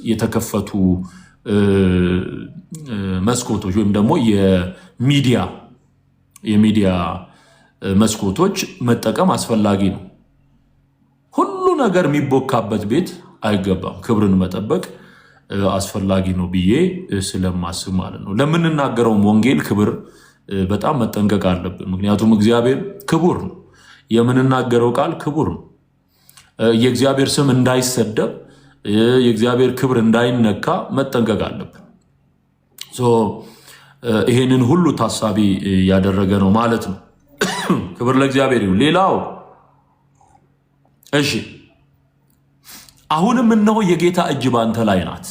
የተከፈቱ መስኮቶች ወይም ደግሞ የሚዲያ መስኮቶች መጠቀም አስፈላጊ ነው። ሁሉ ነገር የሚቦካበት ቤት አይገባም። ክብርን መጠበቅ አስፈላጊ ነው ብዬ ስለማስብ ማለት ነው። ለምንናገረውም ወንጌል ክብር በጣም መጠንቀቅ አለብን። ምክንያቱም እግዚአብሔር ክቡር ነው። የምንናገረው ቃል ክቡር ነው። የእግዚአብሔር ስም እንዳይሰደብ፣ የእግዚአብሔር ክብር እንዳይነካ መጠንቀቅ አለብን። ይሄንን ሁሉ ታሳቢ ያደረገ ነው ማለት ነው። ክብር ለእግዚአብሔር ይሁን። ሌላው እሺ፣ አሁንም እነሆ የጌታ እጅ ባንተ ላይ ናት።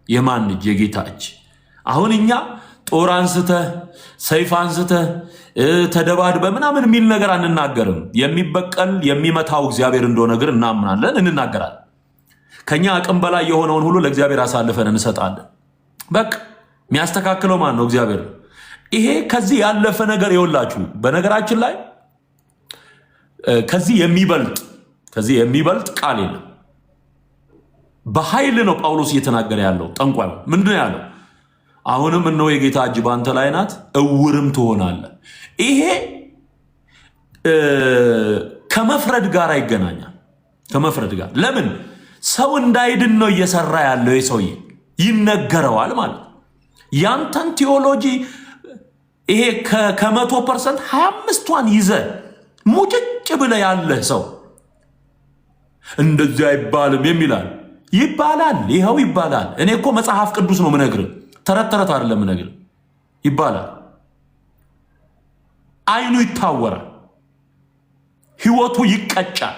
የማን እጅ? የጌታ እጅ። አሁን እኛ ጦር አንስተህ ሰይፍ አንስተህ ተደባድበ ምናምን የሚል ነገር አንናገርም። የሚበቀል የሚመታው እግዚአብሔር እንደሆነ ግን እናምናለን፣ እንናገራለን። ከኛ አቅም በላይ የሆነውን ሁሉ ለእግዚአብሔር አሳልፈን እንሰጣለን። በቃ የሚያስተካክለው ማን ነው? እግዚአብሔር። ይሄ ከዚህ ያለፈ ነገር ይወላችሁ። በነገራችን ላይ ከዚህ የሚበልጥ ቃል የለም። በኃይል ነው ጳውሎስ እየተናገረ ያለው። ጠንቋይ ምንድን ያለው? አሁንም እነሆ የጌታ እጅ ባንተ ላይ ናት፣ እውርም ትሆናለህ። ይሄ ከመፍረድ ጋር ይገናኛል። ከመፍረድ ጋር ለምን? ሰው እንዳይድን ነው እየሰራ ያለው። የሰውዬ ይነገረዋል ማለት ነው። ያንተን ቴዎሎጂ ይሄ ከ100% 25ቷን ይዘ ሙጭጭ ብለ ያለህ ሰው እንደዚህ አይባልም የሚላል ይባላል። ይኸው ይባላል። እኔ እኮ መጽሐፍ ቅዱስ ነው ምነግርህ፣ ተረት ተረት አይደለም ምነግርህ። ይባላል። አይኑ ይታወራል፣ ህይወቱ ይቀጫል።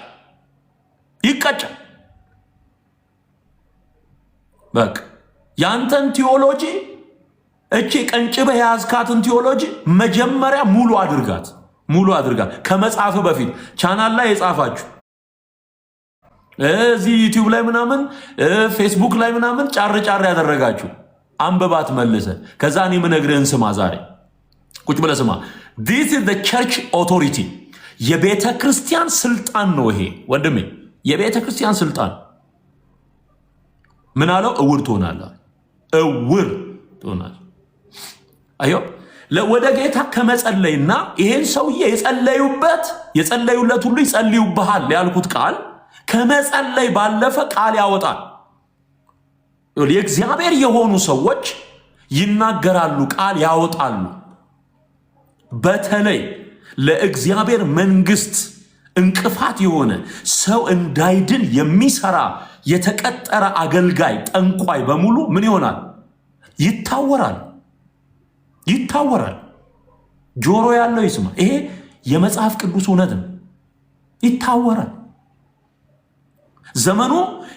በቃ ያንተን ቴዎሎጂ እቺ ቀንጭበህ የያዝካትን ቴዎሎጂ መጀመሪያ ሙሉ አድርጋት። ከመጽሐፍ በፊት ቻናል ላይ የጻፋችሁ እዚህ ዩቲዩብ ላይ ምናምን ፌስቡክ ላይ ምናምን ጫር ያደረጋችሁ አንበባት መልሰ። ከዛ እኔ የምነግርህን ስማ። ዛሬ ቁጭ ብለህ ስማ። this is the church authority የቤተ ክርስቲያን ስልጣን ነው ይሄ ወንድሜ፣ የቤተ ክርስቲያን ስልጣን። ምን አለው? እውር ትሆናለህ። አዮ ወደ ጌታ ከመጸለይና ይሄን ሰውዬ የጸለዩለት ሁሉ ይጸልዩብሃል ያልኩት ቃል ከመጸለይ ባለፈ ቃል ያወጣል። የእግዚአብሔር የሆኑ ሰዎች ይናገራሉ፣ ቃል ያወጣሉ። በተለይ ለእግዚአብሔር መንግስት እንቅፋት የሆነ ሰው እንዳይድን የሚሰራ የተቀጠረ አገልጋይ ጠንቋይ በሙሉ ምን ይሆናል? ይታወራል። ጆሮ ያለው ይስማ። ይሄ የመጽሐፍ ቅዱስ እውነት ነው። ይታወራል። ዘመኑ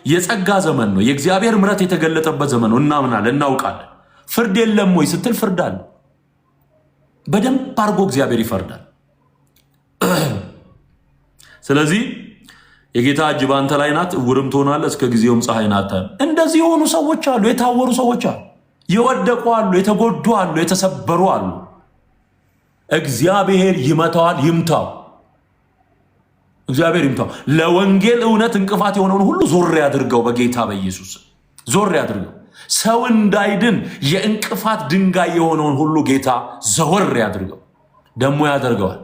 የጸጋ ዘመን ነው። የእግዚአብሔር ምሕረት የተገለጠበት ዘመን ነው። እናምናለን፣ እናውቃለን። ፍርድ የለም ወይ ስትል ፍርድ አለ። በደንብ አድርጎ እግዚአብሔር ይፈርዳል። ስለዚህ የጌታ እጅ ባንተ ላይ ናት፣ እውርም ትሆናለህ፣ እስከ ጊዜውም ፀሐይን አታይም። እንደዚህ የሆኑ ሰዎች አሉ፣ የታወሩ ሰዎች አሉ፣ የወደቁ አሉ፣ የተጎዱ አሉ፣ የተሰበሩ አሉ። እግዚአብሔር ይመታዋል፣ ይምታው። እግዚአብሔር ይምታው። ለወንጌል እውነት እንቅፋት የሆነውን ሁሉ ዞር ያድርገው፣ በጌታ በኢየሱስ ዞር ያድርገው። ሰው እንዳይድን የእንቅፋት ድንጋይ የሆነውን ሁሉ ጌታ ዘወር ያድርገው። ደግሞ ያደርገዋል።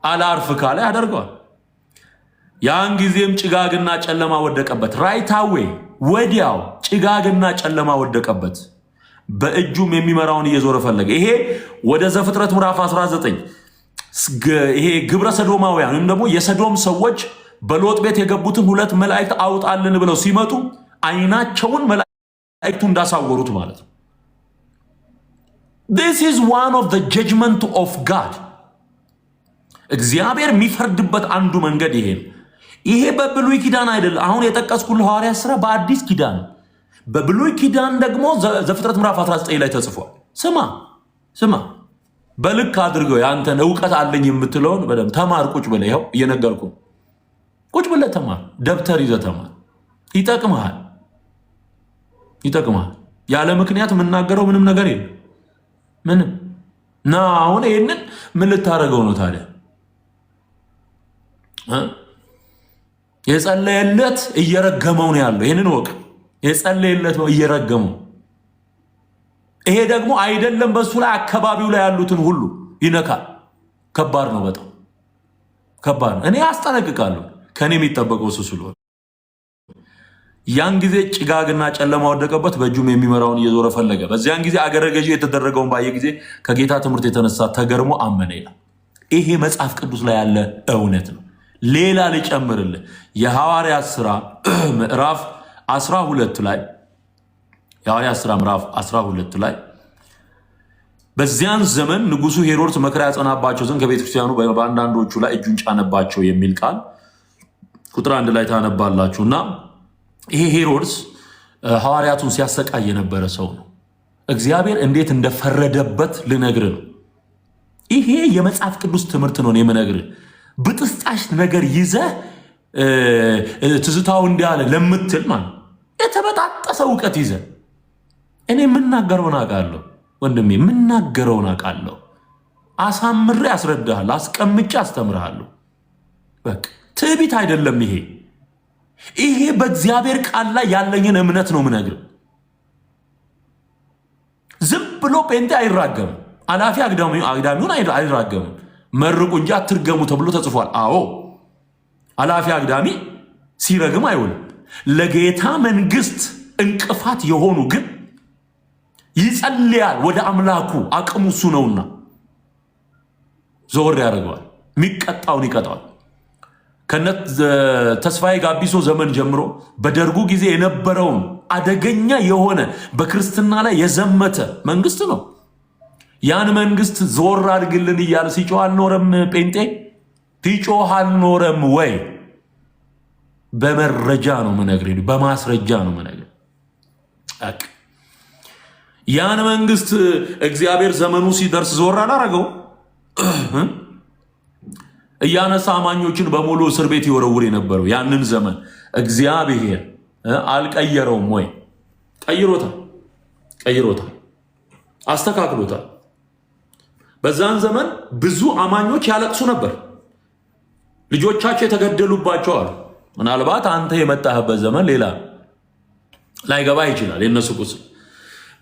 አላርፍ ካለ ያደርገዋል። ያን ጊዜም ጭጋግና ጨለማ ወደቀበት። ራይታዌ ወዲያው ጭጋግና ጨለማ ወደቀበት። በእጁም የሚመራውን እየዞረ ፈለገ። ይሄ ወደ ዘፍጥረት ምዕራፍ 19 ይሄ ግብረ ሰዶማውያን ወይም ደግሞ የሰዶም ሰዎች በሎጥ ቤት የገቡትን 2 መላእክት አውጣልን ብለው ሲመጡ አይናቸውን መላእክቱ እንዳሳወሩት ማለት ነው። This is one of the judgment of God. እግዚአብሔር የሚፈርድበት አንዱ መንገድ ይሄ ነው። ይሄ በብሉይ ኪዳን አይደለም። አሁን የጠቀስኩልህ ሐዋርያት ሥራ በአዲስ ኪዳን፣ በብሉይ ኪዳን ደግሞ ዘፍጥረት ምዕራፍ 19 ላይ ተጽፏል። ስማ በልክ አድርገው ያንተን ዕውቀት አለኝ የምትለውን በደምብ ተማር። ቁጭ ብለህ ይኸው እየነገርኩ ቁጭ ብለህ ተማር። ደብተር ይዘህ ተማር። ይጠቅምሃል። ያለ ምክንያት የምናገረው ምንም ነገር የለም። ምንም ና አሁን ይሄንን ምን ልታረገው ነው ታዲያ? የጸለየለት እየረገመው ነው ያለው። ይህንን ወቅ የጸለየለት ነው እየረገመው። ይሄ ደግሞ አይደለም በሱ ላይ አካባቢው ላይ ያሉትን ሁሉ ይነካል። ከባድ ነው፣ በጣም ከባድ ነው። እኔ አስጠነቅቃለሁ፣ ከኔ የሚጠበቀው እሱ ስለሆነ። ያን ጊዜ ጭጋግና ጨለማ ወደቀበት፣ በእጁም የሚመራውን እየዞረ ፈለገ። በዚያን ጊዜ አገረ ገዢ የተደረገውን ባየ ጊዜ ከጌታ ትምህርት የተነሳ ተገርሞ አመነ ይላል። ይሄ መጽሐፍ ቅዱስ ላይ ያለ እውነት ነው። ሌላ ልጨምርልህ። የሐዋርያት ሥራ ምዕራፍ 12 ላይ የሐዋርያት ሥራ ምዕራፍ 12 ላይ በዚያን ዘመን ንጉሡ ሄሮድስ መከራ ያጸናባቸው ዘንድ ከቤተክርስቲያኑ በአንዳንዶቹ ላይ እጁን ጫነባቸው የሚል ቃል ቁጥር 1 ላይ ታነባላችሁና ይሄ ሄሮድስ ሐዋርያቱን ሲያሰቃይ የነበረ ሰው ነው። እግዚአብሔር እንዴት እንደፈረደበት ልነግር ነው። ይሄ የመጽሐፍ ቅዱስ ትምህርት ነው የምነግርህ። ብጥስጣሽ ነገር ይዘህ ትዝታው እንዳለ ለምትል ማለት የተበጣጠሰ እውቀት ይዘህ እኔ የምናገረውን አውቃለሁ ወንድሜ፣ የምናገረውን አውቃለሁ። አሳምሬ አስረዳሃለሁ፣ አስቀምጬ አስተምርሃለሁ። በቃ ትዕቢት አይደለም ይሄ። ይሄ በእግዚአብሔር ቃል ላይ ያለኝን እምነት ነው የምነግርህ። ዝም ብሎ ጴንጤ አይራገምም። አላፊ አግዳሚውን አይራገምም። መርቁ እንጂ አትርገሙ ተብሎ ተጽፏል። አዎ አላፊ አግዳሚ ሲረግም አይውልም። ለጌታ መንግስት እንቅፋት የሆኑ ግን ይጸልያል ወደ አምላኩ፣ አቅሙ እሱ ነውና ዞር ያደርገዋል። የሚቀጣውን ይቀጣዋል። ከነት ተስፋዬ ጋቢሶ ዘመን ጀምሮ በደርጉ ጊዜ የነበረውን አደገኛ የሆነ በክርስትና ላይ የዘመተ መንግስት ነው። ያን መንግስት ዞር አድርግልን እያለ ሲጮህ አልኖረም። ጴንጤ ሲጮህ አልኖረም ወይ? በመረጃ ነው የምነግርህ፣ በማስረጃ ነው የምነግርህ። ያን መንግስት እግዚአብሔር ዘመኑ ሲደርስ ዞር አላረገው። እያነሳ አማኞችን በሙሉ እስር ቤት ይወረውር የነበረው ያንን ዘመን እግዚአብሔር አልቀየረውም ወይ? ቀይሮታል፣ አስተካክሎታል። በዛን ዘመን ብዙ አማኞች ያለቅሱ ነበር። ልጆቻቸው የተገደሉባቸዋል። ምናልባት አንተ የመጣህበት ዘመን ሌላ ላይገባ ይችላል የነሱ ቁስል።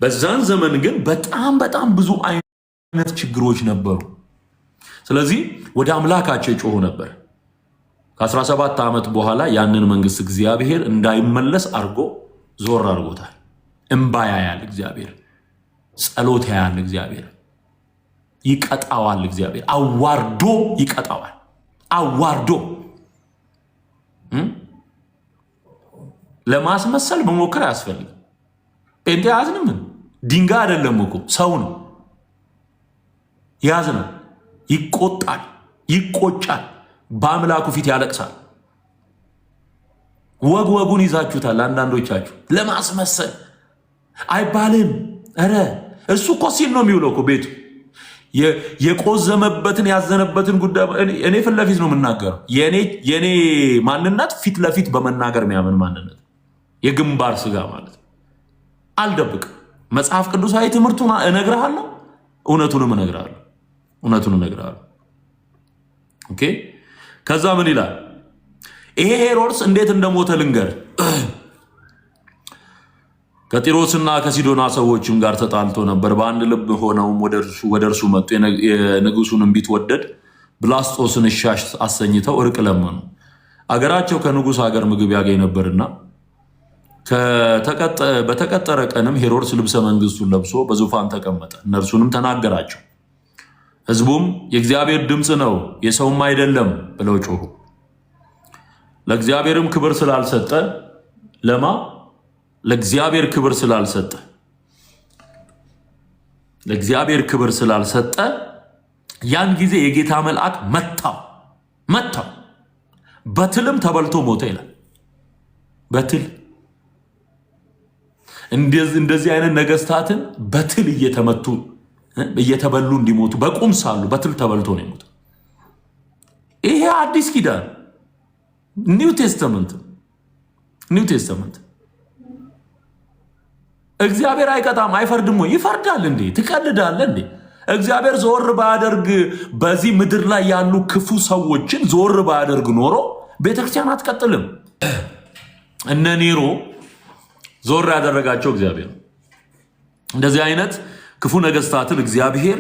በዛን ዘመን ግን በጣም ብዙ አይነት ችግሮች ነበሩ። ስለዚህ ወደ አምላካቸው ይጮሁ ነበር። ከ17 ዓመት በኋላ ያንን መንግስት እግዚአብሔር እንዳይመለስ አድርጎ ዞር አድርጎታል። እምባ ያያል እግዚአብሔር፣ ጸሎት ያያል እግዚአብሔር፣ ይቀጣዋል እግዚአብሔር፣ አዋርዶ ይቀጣዋል። አዋርዶ ለማስመሰል መሞከር አያስፈልግም። ጴንጤ ያዝንም ድንጋይ አይደለም እኮ ሰው ነው። ያዝናል፣ ይቆጣል፣ ይቆጫል፣ በአምላኩ ፊት ያለቅሳል። ወጉን ይዛችሁታል አንዳንዶቻችሁ። ለማስመሰል አይባልም። ኧረ እሱ እኮ ሲል ነው የሚውለው እኮ ቤቱ። የቆዘመበትን ያዘነበትን ጉዳይ እኔ ፊት ለፊት ነው የምናገረው። የኔ ማንነት ፊት ለፊት በመናገር የሚያምን ማንነት፣ የግንባር ስጋ ማለት አልደብቅም። መጽሐፍ ቅዱሳዊ ትምህርቱን እነግርሃለሁ፣ እውነቱንም እነግርሃለሁ። ኦኬ። ከዛ ምን ይላል? ይሄ ሄሮድስ እንዴት እንደሞተ ልንገር። ከጢሮስና ከሲዶና ሰዎችም ጋር ተጣልቶ ነበር። በአንድ ልብ ሆነውም ወደ እርሱ መጡ። የንጉሱንም ቢትወደድ ብላስጦስን እሻሽ አሰኝተው እርቅ ለመኑ። አገራቸው ከንጉስ ሀገር ምግብ ያገኝ ነበርና በተቀጠረ ቀንም ሄሮድስ ልብሰ መንግስቱን ለብሶ በዙፋን ተቀመጠ። እነርሱንም ተናገራቸው። ህዝቡም የእግዚአብሔር ድምፅ ነው የሰውም አይደለም ብለው ጮሁ። ለእግዚአብሔርም ክብር ስላልሰጠ ለእግዚአብሔር ክብር ስላልሰጠ ያን ጊዜ የጌታ መልአክ መታው፣ በትልም ተበልቶ ሞተ ይላል። በትል እንደዚህ አይነት ነገስታትን በትል እየተበሉ እንዲሞቱ በቁም ሳሉ በትል ተበልቶ ነው የሞተው። ይሄ አዲስ ኪዳን ኒው ቴስተመንት። እግዚአብሔር አይቀጣም አይፈርድም ወይ? ይፈርዳል እንዴ? ትቀልዳለህ እንዴ? እግዚአብሔር ዞር ባያደርግ በዚህ ምድር ላይ ያሉ ክፉ ሰዎችን ዞር ባያደርግ ኖሮ ቤተክርስቲያን አትቀጥልም። እነ ኔሮ ዞር ያደረጋቸው እግዚአብሔር። እንደዚህ አይነት ክፉ ነገስታትን እግዚአብሔር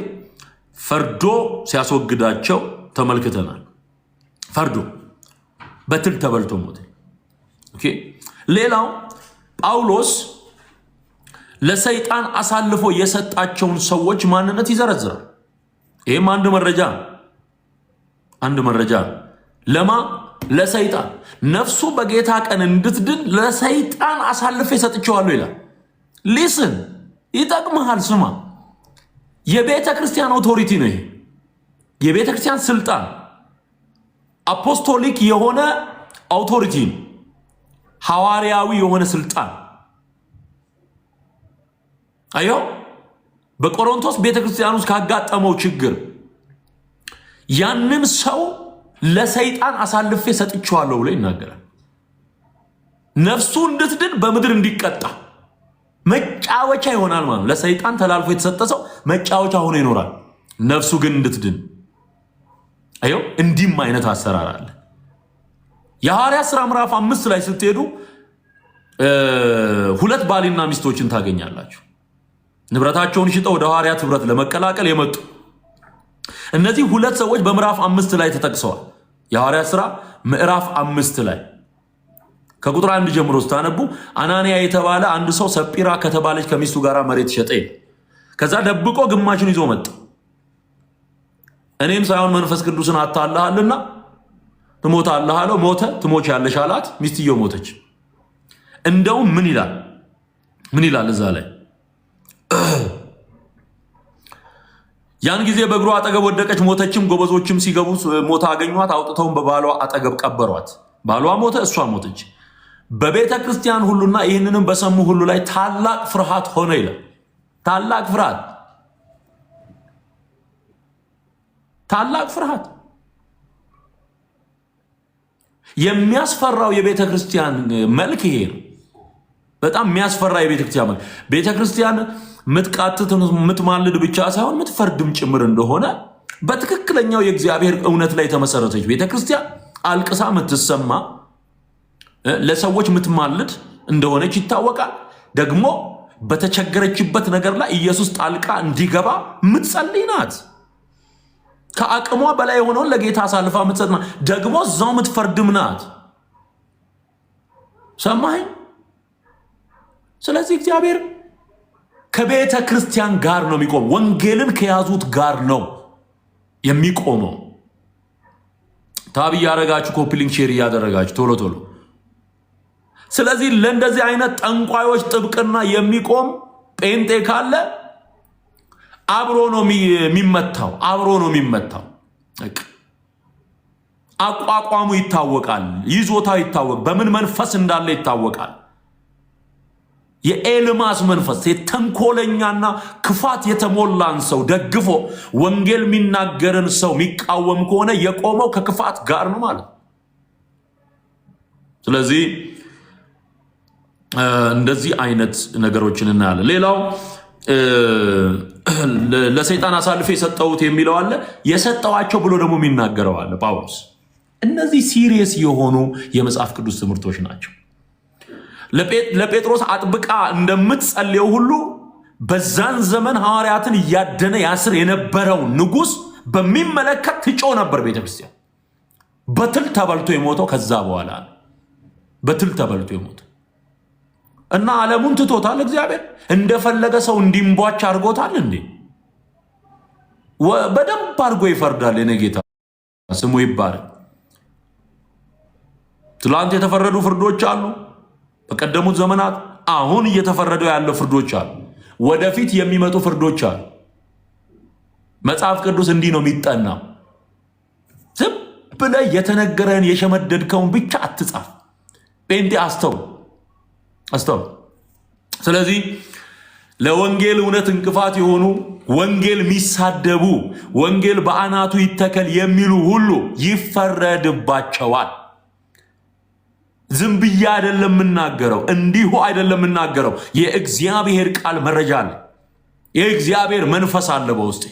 ፈርዶ ሲያስወግዳቸው ተመልክተናል። ፈርዶ በትል ተበልቶ ሞተ። ኦኬ። ሌላው ጳውሎስ ለሰይጣን አሳልፎ የሰጣቸውን ሰዎች ማንነት ይዘረዝራል። ይህም አንድ መረጃ ለማ ለሰይጣን ነፍሱ በጌታ ቀን እንድትድን ለሰይጣን አሳልፌ ሰጥቼዋለሁ ይላል። ሊስን ይጠቅምሃል። ስማ፣ የቤተ ክርስቲያን ኦቶሪቲ ነው ይሄ። የቤተ ክርስቲያን ስልጣን አፖስቶሊክ የሆነ አውቶሪቲ ነው። ሐዋርያዊ የሆነ ስልጣን አዮ በቆሮንቶስ ቤተክርስቲያን ውስጥ ካጋጠመው ችግር ያንን ሰው ለሰይጣን አሳልፌ ሰጥቼዋለሁ ብሎ ይናገራል። ነፍሱ እንድትድን በምድር እንዲቀጣ መጫወቻ ይሆናል ማለት ነው። ለሰይጣን ተላልፎ የተሰጠ ሰው መጫወቻ ሆኖ ይኖራል። ነፍሱ ግን እንድትድን አዮ እንዲህም አይነት አሰራር አለ። የሐዋርያት ሥራ ምዕራፍ 5 ላይ ስትሄዱ ሁለት ባልና ሚስቶችን ታገኛላችሁ። ንብረታቸውን ሽጠው ወደ ሐዋርያት ህብረት ለመቀላቀል የመጡ እነዚህ ሁለት ሰዎች በምዕራፍ 5 ላይ ተጠቅሰዋል። የሐዋርያት ሥራ ምዕራፍ 5 ላይ ከቁጥር 1 ጀምሮ ስታነቡ አናንያ የተባለ አንድ ሰው ሰጲራ ከተባለች ከሚስቱ ጋር መሬት ሸጠ። ከዛ ደብቆ ግማሹን ይዞ መጣ። እኔም ሳይሆን መንፈስ ቅዱስን አታለሃልና ትሞታለህ አለው። ሞተ። ትሞቻለሽ አላት። ሚስትየው ሞተች። እንደውም ምን ይላል እዛ ላይ ያን ጊዜ በእግሯ አጠገብ ወደቀች፣ ሞተችም። ጎበዞችም ሲገቡ ሞታ አገኟት፣ አውጥተውም በባሏ አጠገብ ቀበሯት። ባሏ ሞተ፣ እሷ ሞተች። በቤተ ክርስቲያን ሁሉና ይህንንም በሰሙ ሁሉ ላይ ታላቅ ፍርሃት ሆነ ይላል። ታላቅ ፍርሃት። የሚያስፈራው የቤተ ክርስቲያን መልክ ይሄ ነው። በጣም የሚያስፈራ የቤተ ክርስቲያን መልክ። ቤተ ክርስቲያን ምትቃትት ምትማልድ ብቻ ሳይሆን ምትፈርድም ጭምር እንደሆነ በትክክለኛው የእግዚአብሔር እውነት ላይ የተመሰረተች ቤተ ክርስቲያን አልቅሳ ምትሰማ ለሰዎች ምትማልድ እንደሆነች ይታወቃል። ደግሞ በተቸገረችበት ነገር ላይ ኢየሱስ ጣልቃ እንዲገባ ምትጸልይ ናት። ከአቅሟ በላይ የሆነውን ለጌታ አሳልፋ ምትሰጥ ናት። ደግሞ እዛው ምትፈርድም ናት። ሰማኸኝ? ስለዚህ እግዚአብሔር ከቤተ ክርስቲያን ጋር ነው የሚቆም። ወንጌልን ከያዙት ጋር ነው የሚቆመው። ታብ እያደረጋችሁ ኮፒሊንግ ሼር እያደረጋችሁ ቶሎ። ስለዚህ ለእንደዚህ አይነት ጠንቋዮች ጥብቅና የሚቆም ጴንጤ ካለ አብሮ ነው የሚመታው። አቋቋሙ ይታወቃል። ይዞታው ይታወቅ። በምን መንፈስ እንዳለ ይታወቃል። የኤልማስ መንፈስ የተንኮለኛና ክፋት የተሞላን ሰው ደግፎ ወንጌል የሚናገርን ሰው የሚቃወም ከሆነ የቆመው ከክፋት ጋር ነው ማለት። ስለዚህ እንደዚህ አይነት ነገሮችን እናያለን። ሌላው ለሰይጣን አሳልፌ የሰጠሁት የሚለው አለ። የሰጠዋቸው ብሎ ደግሞ የሚናገረው አለ ጳውሎስ። እነዚህ ሲሪየስ የሆኑ የመጽሐፍ ቅዱስ ትምህርቶች ናቸው። ለጴጥሮስ አጥብቃ እንደምትጸልየው ሁሉ በዛን ዘመን ሐዋርያትን እያደነ ያስር የነበረው ንጉሥ በሚመለከት ትጮ ነበር ቤተክርስቲያን። በትል ተበልቶ የሞተው ከዛ በኋላ በትል ተበልቶ የሞተው እና ዓለሙን ትቶታል። እግዚአብሔር እንደፈለገ ሰው እንዲንቧች አድርጎታል እንዴ? በደንብ አድርጎ ይፈርዳል። የኔ ጌታ ስሙ ይባረክ። ትላንት የተፈረዱ ፍርዶች አሉ። በቀደሙት ዘመናት አሁን እየተፈረደው ያለው ፍርዶች አሉ። ወደፊት የሚመጡ ፍርዶች አሉ። መጽሐፍ ቅዱስ እንዲህ ነው የሚጠናው። ዝም ብለህ የተነገረን የሸመደድከውን ብቻ አትጻፍ። ጴንጤ አስተው። ስለዚህ ለወንጌል እውነት እንቅፋት የሆኑ ወንጌል የሚሳደቡ ወንጌል በአናቱ ይተከል የሚሉ ሁሉ ይፈረድባቸዋል። ዝም ብዬ አይደለም የምናገረው፣ እንዲሁ አይደለም የምናገረው። የእግዚአብሔር ቃል መረጃ አለ። የእግዚአብሔር መንፈስ አለ በውስጤ።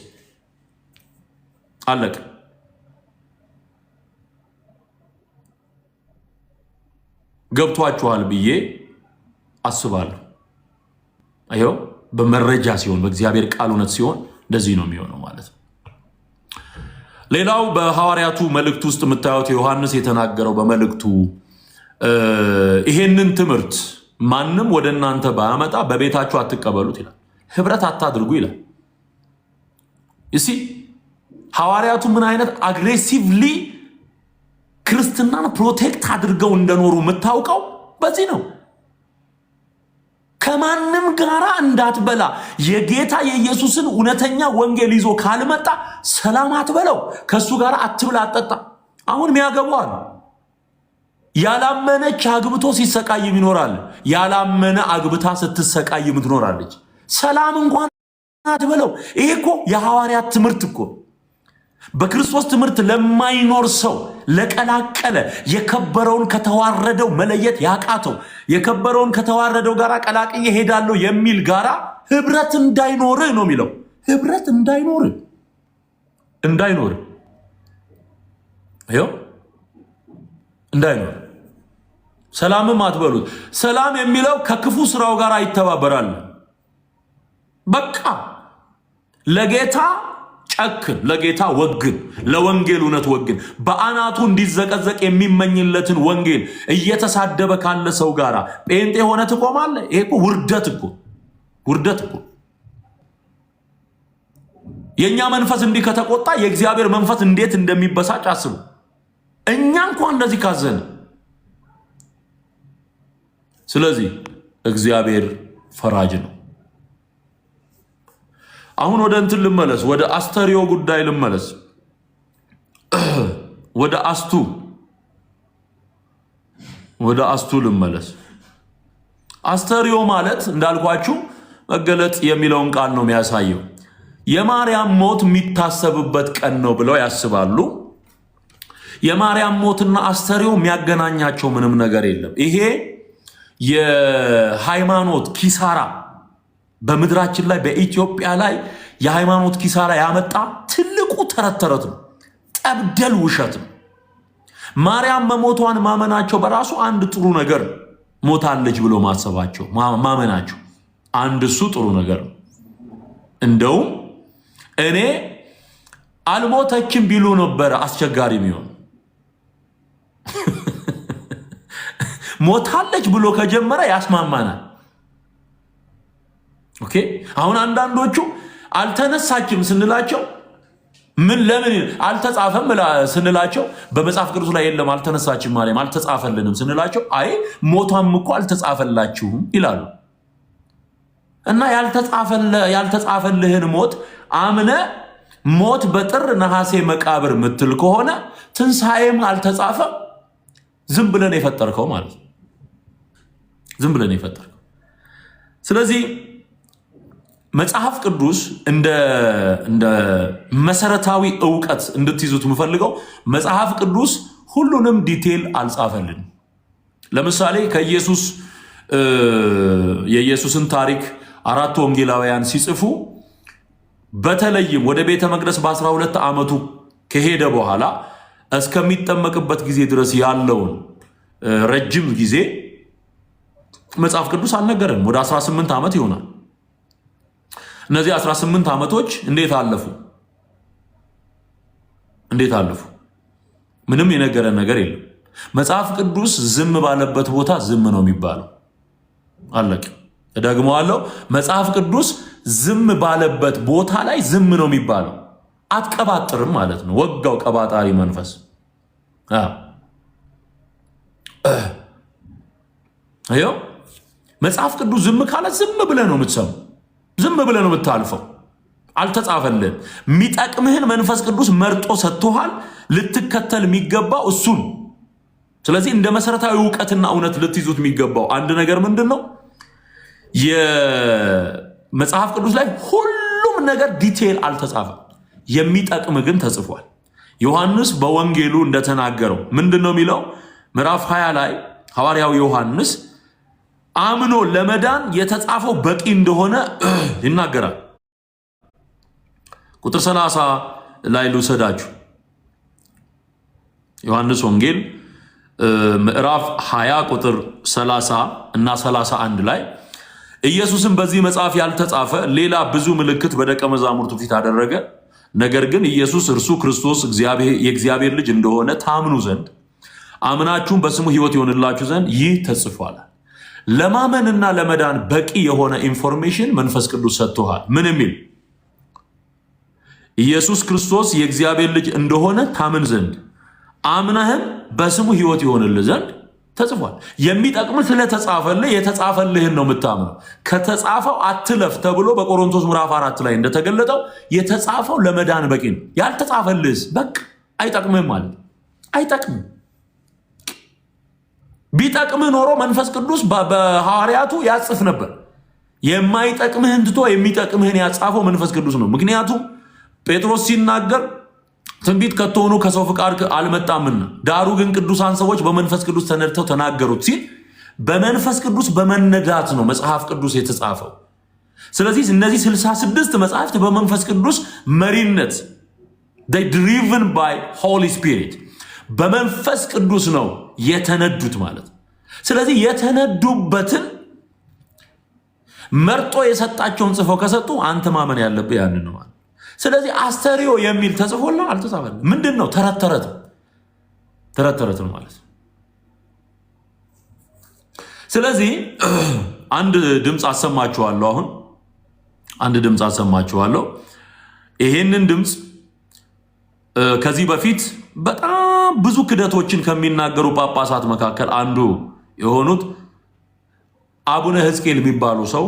አለቀ። ገብቷችኋል ብዬ አስባለሁ። አይው በመረጃ ሲሆን በእግዚአብሔር ቃል እውነት ሲሆን እንደዚህ ነው የሚሆነው ማለት ነው። ሌላው በሐዋርያቱ መልእክት ውስጥ የምታዩት ዮሐንስ የተናገረው በመልእክቱ ይሄንን ትምህርት ማንም ወደ እናንተ ባያመጣ በቤታችሁ አትቀበሉት ይላል። ህብረት አታድርጉ ይላል። እሺ ሐዋርያቱ ምን አይነት አግሬሲቭሊ ክርስትናን ፕሮቴክት አድርገው እንደኖሩ የምታውቀው በዚህ ነው። ከማንም ጋራ እንዳትበላ የጌታ የኢየሱስን እውነተኛ ወንጌል ይዞ ካልመጣ ሰላም አትበለው፣ ከሱ ጋር አትብላ አትጠጣ። አሁን የሚያገባዋል ያላመነች አግብቶ ሲሰቃይም ይኖራል። ያላመነ አግብታ ስትሰቃይም ትኖራለች። ሰላም እንኳን አትበለው። ይሄ እኮ የሐዋርያት ትምህርት እኮ በክርስቶስ ትምህርት ለማይኖር ሰው ለቀላቀለ የከበረውን ከተዋረደው መለየት ያቃተው የከበረውን ከተዋረደው ጋር ቀላቅዬ ሄዳለሁ የሚል ጋራ ህብረት እንዳይኖር ነው የሚለው። ህብረት እንዳይኖር እንዳይኖር ሰላምም አትበሉት። ሰላም የሚለው ከክፉ ስራው ጋር ይተባበራል። በቃ ለጌታ ጨክን፣ ለጌታ ወግን፣ ለወንጌል እውነት ወግን። በአናቱ እንዲዘቀዘቅ የሚመኝለትን ወንጌል እየተሳደበ ካለ ሰው ጋር ጴንጤ ሆነ ትቆማለህ? ይሄ እኮ ውርደት እኮ። የእኛ መንፈስ እንዲህ ከተቆጣ የእግዚአብሔር መንፈስ እንዴት እንደሚበሳጭ አስቡ። እኛ እንኳን እንደዚህ ካዘን። ስለዚህ እግዚአብሔር ፈራጅ ነው። አሁን ወደ እንትን ልመለስ፣ ወደ አስተሪዮ ጉዳይ ልመለስ። ወደ አስቱ ልመለስ። አስተሪዮ ማለት እንዳልኳችሁ መገለጥ የሚለውን ቃል ነው የሚያሳየው። የማርያም ሞት የሚታሰብበት ቀን ነው ብለው ያስባሉ። የማርያም ሞትና አስተሪዮ የሚያገናኛቸው ምንም ነገር የለም። ይሄ የሃይማኖት ኪሳራ በምድራችን ላይ በኢትዮጵያ ላይ የሃይማኖት ኪሳራ ያመጣ ትልቁ ተረት ነው። ጠብደል ውሸት ነው። ማርያም መሞቷን ማመናቸው በራሱ አንድ ጥሩ ነገር ነው። ሞታለች ብሎ ማሰባቸው ማመናቸው አንድ እሱ ጥሩ ነገር ነው። እንደውም እኔ አልሞተችም ቢሉ ነበር አስቸጋሪ የሚሆን። ሞታለች ብሎ ከጀመረ ያስማማናል። ኦኬ አሁን አንዳንዶቹ አልተነሳችም ስንላቸው ምን ለምን አልተጻፈም ስንላቸው በመጽሐፍ ቅዱስ ላይ የለም አልተነሳችም ማለት አልተጻፈልንም ስንላቸው አይ ሞቷም እኮ አልተጻፈላችሁም ይላሉ። እና ያልተጻፈልህን ሞት አምነ ሞት በጥር ነሐሴ መቃብር ምትል ከሆነ ትንሣኤም አልተጻፈም፣ ዝም ብለን የፈጠርከው ማለት ነው። ዝም ብለን የፈጠርከው። ስለዚህ መጽሐፍ ቅዱስ እንደ መሰረታዊ ዕውቀት እንድትይዙት የምፈልገው መጽሐፍ ቅዱስ ሁሉንም ዲቴል አልጻፈልንም። ለምሳሌ የኢየሱስን ታሪክ አራቱ ወንጌላውያን ሲጽፉ በተለይም ወደ ቤተ መቅደስ በ12 ዓመቱ ከሄደ በኋላ እስከሚጠመቅበት ጊዜ ድረስ ያለውን ረጅም ጊዜ መጽሐፍ ቅዱስ አልነገረንም። ወደ 18 ዓመት ይሆናል። እነዚህ 18 ዓመቶች እንዴት አለፉ? ምንም የነገረን ነገር የለም። መጽሐፍ ቅዱስ ዝም ባለበት ቦታ ዝም ነው የሚባለው። አለቅ እደግመዋለሁ። መጽሐፍ ቅዱስ ዝም ባለበት ቦታ ላይ ዝም ነው የሚባለው። አትቀባጥርም ማለት ነው። ወጋው ቀባጣሪ መንፈስ። አዮ መጽሐፍ ቅዱስ ዝም ካለ ዝም ብለህ ነው የምትሰማው። ዝም ብለህ ነው የምታልፈው። አልተጻፈልህም። የሚጠቅምህን መንፈስ ቅዱስ መርጦ ሰጥቶሃል። ልትከተል የሚገባው እሱን። ስለዚህ እንደ መሰረታዊ ዕውቀትና እውነት ልትይዙት የሚገባው አንድ ነገር ምንድን ነው? የመጽሐፍ ቅዱስ ላይ ሁሉም ነገር ዲቴል አልተጻፈም። የሚጠቅም ግን ተጽፏል። ዮሐንስ በወንጌሉ እንደተናገረው ምንድን ነው የሚለው? ምዕራፍ 20 ላይ ሐዋርያው ዮሐንስ አምኖ ለመዳን የተጻፈው በቂ እንደሆነ ይናገራል። ቁጥር 30 ላይ ልውሰዳችሁ። ዮሐንስ ወንጌል ምዕራፍ 20 ቁጥር 30 እና 31 ላይ ኢየሱስም በዚህ መጽሐፍ ያልተጻፈ ሌላ ብዙ ምልክት በደቀ መዛሙርቱ ፊት አደረገ። ነገር ግን ኢየሱስ እርሱ ክርስቶስ የእግዚአብሔር ልጅ እንደሆነ ታምኑ ዘንድ አምናችሁም በስሙ ሕይወት ይሆንላችሁ ዘንድ ይህ ተጽፏል። ለማመንና ለመዳን በቂ የሆነ ኢንፎርሜሽን መንፈስ ቅዱስ ሰጥቶሃል። ምን የሚል? ኢየሱስ ክርስቶስ የእግዚአብሔር ልጅ እንደሆነ ታምን ዘንድ አምናህም በስሙ ሕይወት ይሆንልህ ዘንድ ተጽፏል። የሚጠቅምህ ስለተጻፈልህ የተጻፈልህን ነው የምታምነው። ከተጻፈው አትለፍ ተብሎ በቆሮንቶስ ምዕራፍ 4 ላይ እንደተገለጠው የተጻፈው ለመዳን በቂ ነው። ያልተጻፈልህስ በቃ አይጠቅምህም ማለት አይጠቅምም። ቢጠቅምህ ኖሮ መንፈስ ቅዱስ በሐዋርያቱ ያጽፍ ነበር። የማይጠቅምህን ትቶ የሚጠቅምህን ያጻፈው መንፈስ ቅዱስ ነው። ምክንያቱም ጴጥሮስ ሲናገር ትንቢት ከቶሆኑ ከሰው ፍቃድ አልመጣምና ዳሩ ግን ቅዱሳን ሰዎች በመንፈስ ቅዱስ ተነድተው ተናገሩት ሲል በመንፈስ ቅዱስ በመነዳት ነው መጽሐፍ ቅዱስ የተጻፈው። ስለዚህ እነዚህ 66 መጽሐፍት በመንፈስ ቅዱስ መሪነት driven by Holy Spirit በመንፈስ ቅዱስ ነው የተነዱት ማለት። ስለዚህ የተነዱበትን መርጦ የሰጣቸውን ጽፈው ከሰጡ አንተ ማመን ያለብህ ያንን ነው ማለት። ስለዚህ አስተሪዮ የሚል ተጽፎላ አልተጻፈም። ምንድን ነው? ተረት ተረት ነው ማለት። ስለዚህ አንድ ድምፅ አሰማችኋለሁ። አሁን አንድ ድምፅ አሰማችኋለሁ። ይሄንን ድምፅ ከዚህ በፊት በጣም ብዙ ክደቶችን ከሚናገሩ ጳጳሳት መካከል አንዱ የሆኑት አቡነ ሕዝቅኤል የሚባሉ ሰው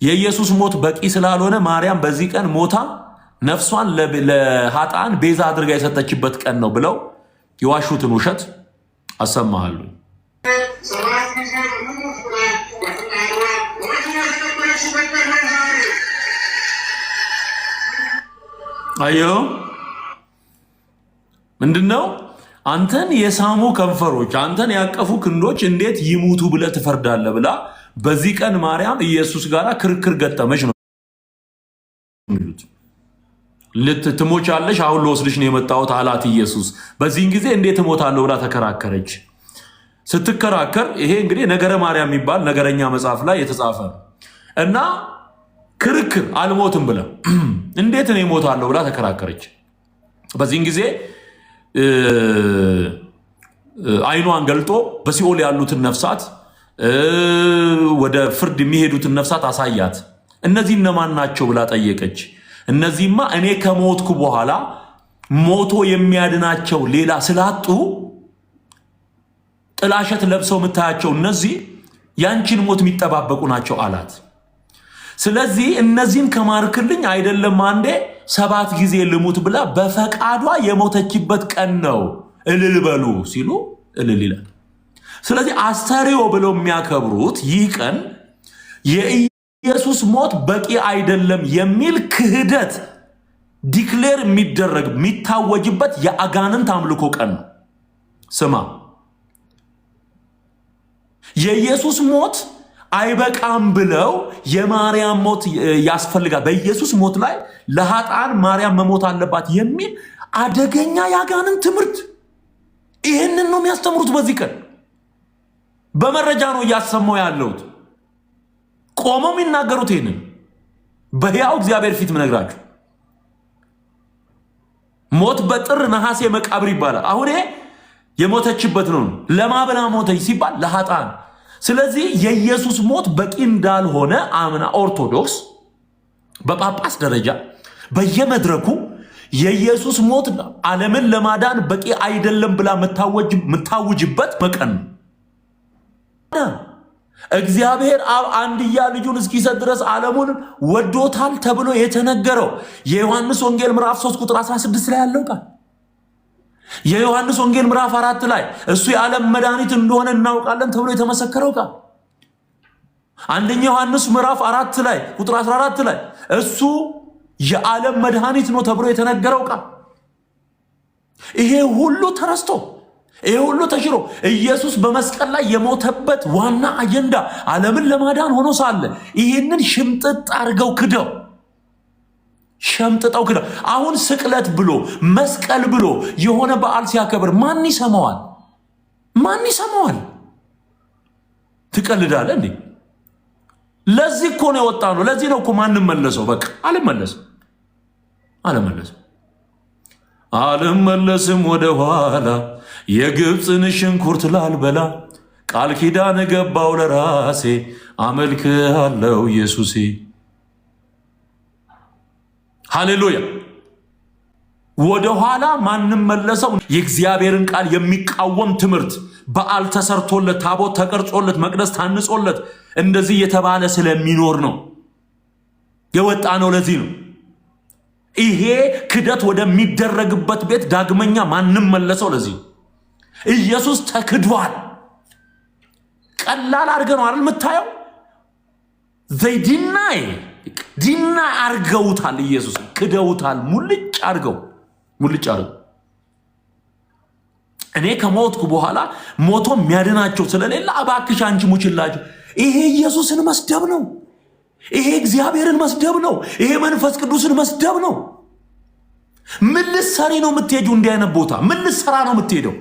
የኢየሱስ ሞት በቂ ስላልሆነ ማርያም በዚህ ቀን ሞታ ነፍሷን ለኃጥአን ቤዛ አድርጋ የሰጠችበት ቀን ነው ብለው የዋሹትን ውሸት አሰማሃለሁ። አየሁ ምንድነው? አንተን የሳሙ ከንፈሮች፣ አንተን ያቀፉ ክንዶች እንዴት ይሙቱ ብለህ ትፈርዳለህ ብላ በዚህ ቀን ማርያም ኢየሱስ ጋር ክርክር ገጠመች ነው የሚሉት። ልትሞቻለሽ፣ አሁን ልወስድሽ ነው የመጣሁት አላት ኢየሱስ። በዚህን ጊዜ እንዴት እሞታለሁ ብላ ተከራከረች። ስትከራከር ይሄ እንግዲህ ነገረ ማርያም የሚባል ነገረኛ መጽሐፍ ላይ የተጻፈ ነው እና ክርክር አልሞትም ብለ እንዴት እኔ እሞታለሁ ብላ ተከራከረች። በዚህን ጊዜ አይኗን ገልጦ በሲኦል ያሉትን ነፍሳት ወደ ፍርድ የሚሄዱትን ነፍሳት አሳያት። እነዚህ እነማን ናቸው ብላ ጠየቀች። እነዚህማ እኔ ከሞትኩ በኋላ ሞቶ የሚያድናቸው ሌላ ስላጡ ጥላሸት ለብሰው የምታያቸው እነዚህ ያንቺን ሞት የሚጠባበቁ ናቸው አላት። ስለዚህ እነዚህን ከማርክልኝ አይደለም አንዴ 7 ጊዜ ልሙት ብላ በፈቃዷ የሞተችበት ቀን ነው እልል በሉ ሲሉ እልል ይላል። ስለዚህ አስተሪዮ ብለው የሚያከብሩት ይህ ቀን የኢየሱስ ሞት በቂ አይደለም የሚል ክህደት ዲክሌር የሚደረግ የሚታወጅበት የአጋንንት አምልኮ ቀን ነው። ስማ፣ የኢየሱስ ሞት አይበቃም ብለው የማርያም ሞት ያስፈልጋል፣ በኢየሱስ ሞት ላይ ለኃጥአን ማርያም መሞት አለባት የሚል አደገኛ የአጋንንት ትምህርት፣ ይህንን ነው የሚያስተምሩት። በዚህ ቀን በመረጃ ነው እያሰማው ያለሁት። ቆመው የሚናገሩት ይህንን በሕያው እግዚአብሔር ፊት ምነግራችሁ። ሞት በጥር ነሐሴ መቃብር ይባላል። አሁን የሞተችበት ነው። ለማበላ ሞተች ሲባል ለኃጥአን። ስለዚህ የኢየሱስ ሞት በቂ እንዳልሆነ አምና ኦርቶዶክስ በጳጳስ ደረጃ በየመድረኩ የኢየሱስ ሞት ዓለምን ለማዳን በቂ አይደለም ብላ የምታውጅበት መቀን ነው። እግዚአብሔር አብ አንድያ ልጁን እስኪሰጥ ድረስ ዓለሙን ወዶታል ተብሎ የተነገረው የዮሐንስ ወንጌል ምዕራፍ 3 ቁጥር 16 ላይ ያለው ቃል፣ የዮሐንስ ወንጌል ምዕራፍ 4 ላይ እሱ የዓለም መድኃኒት እንደሆነ እናውቃለን ተብሎ የተመሰከረው ቃል፣ አንደኛ ዮሐንስ ምዕራፍ 4 ላይ ቁጥር 14 ላይ እሱ የዓለም መድኃኒት ነው ተብሎ የተነገረው ቃል፣ ይሄ ሁሉ ተረስቶ ይሄ ሁሉ ተሽሮ ኢየሱስ በመስቀል ላይ የሞተበት ዋና አጀንዳ ዓለምን ለማዳን ሆኖ ሳለ ይህንን ሽምጥጥ አድርገው ክደው ሸምጥጠው ክደው አሁን ስቅለት ብሎ መስቀል ብሎ የሆነ በዓል ሲያከብር ማን ይሰማዋል? ማን ይሰማዋል? ትቀልዳለህ እንዴ? ለዚህ እኮ ነው የወጣ ነው። ለዚህ ነው እኮ ማንም መለሰው። በቃ አልመለስም ወደ ኋላ የግብፅን ሽንኩርት ላልበላ ቃል ኪዳን ገባው ለራሴ አመልክሃለሁ ኢየሱሴ። ሃሌሉያ። ወደ ኋላ ማንም መለሰው። የእግዚአብሔርን ቃል የሚቃወም ትምህርት በዓል ተሰርቶለት ታቦት ተቀርጾለት መቅደስ ታንጾለት እንደዚህ የተባለ ስለሚኖር ነው የወጣ ነው። ለዚህ ነው ይሄ ክደት ወደሚደረግበት ቤት ዳግመኛ ማንም መለሰው። ለዚህ ኢየሱስ ተክዷል። ቀላል አድርገህ ነው አይደል የምታየው? ዲናይ አርገውታል። ኢየሱስ ክደውታል። ሙልጭ አርገው እኔ ከሞትኩ በኋላ ሞቶ የሚያድናቸው ስለሌለ እባክሽ አንቺ ሙችላቸው። ይሄ ኢየሱስን መስደብ ነው። ይሄ እግዚአብሔርን መስደብ ነው። ይሄ መንፈስ ቅዱስን መስደብ ነው። ምን ልትሰሪ ነው የምትሄጂው? እንዲህ አይነት ቦታ ምን ልትሰራ ነው የምትሄደው?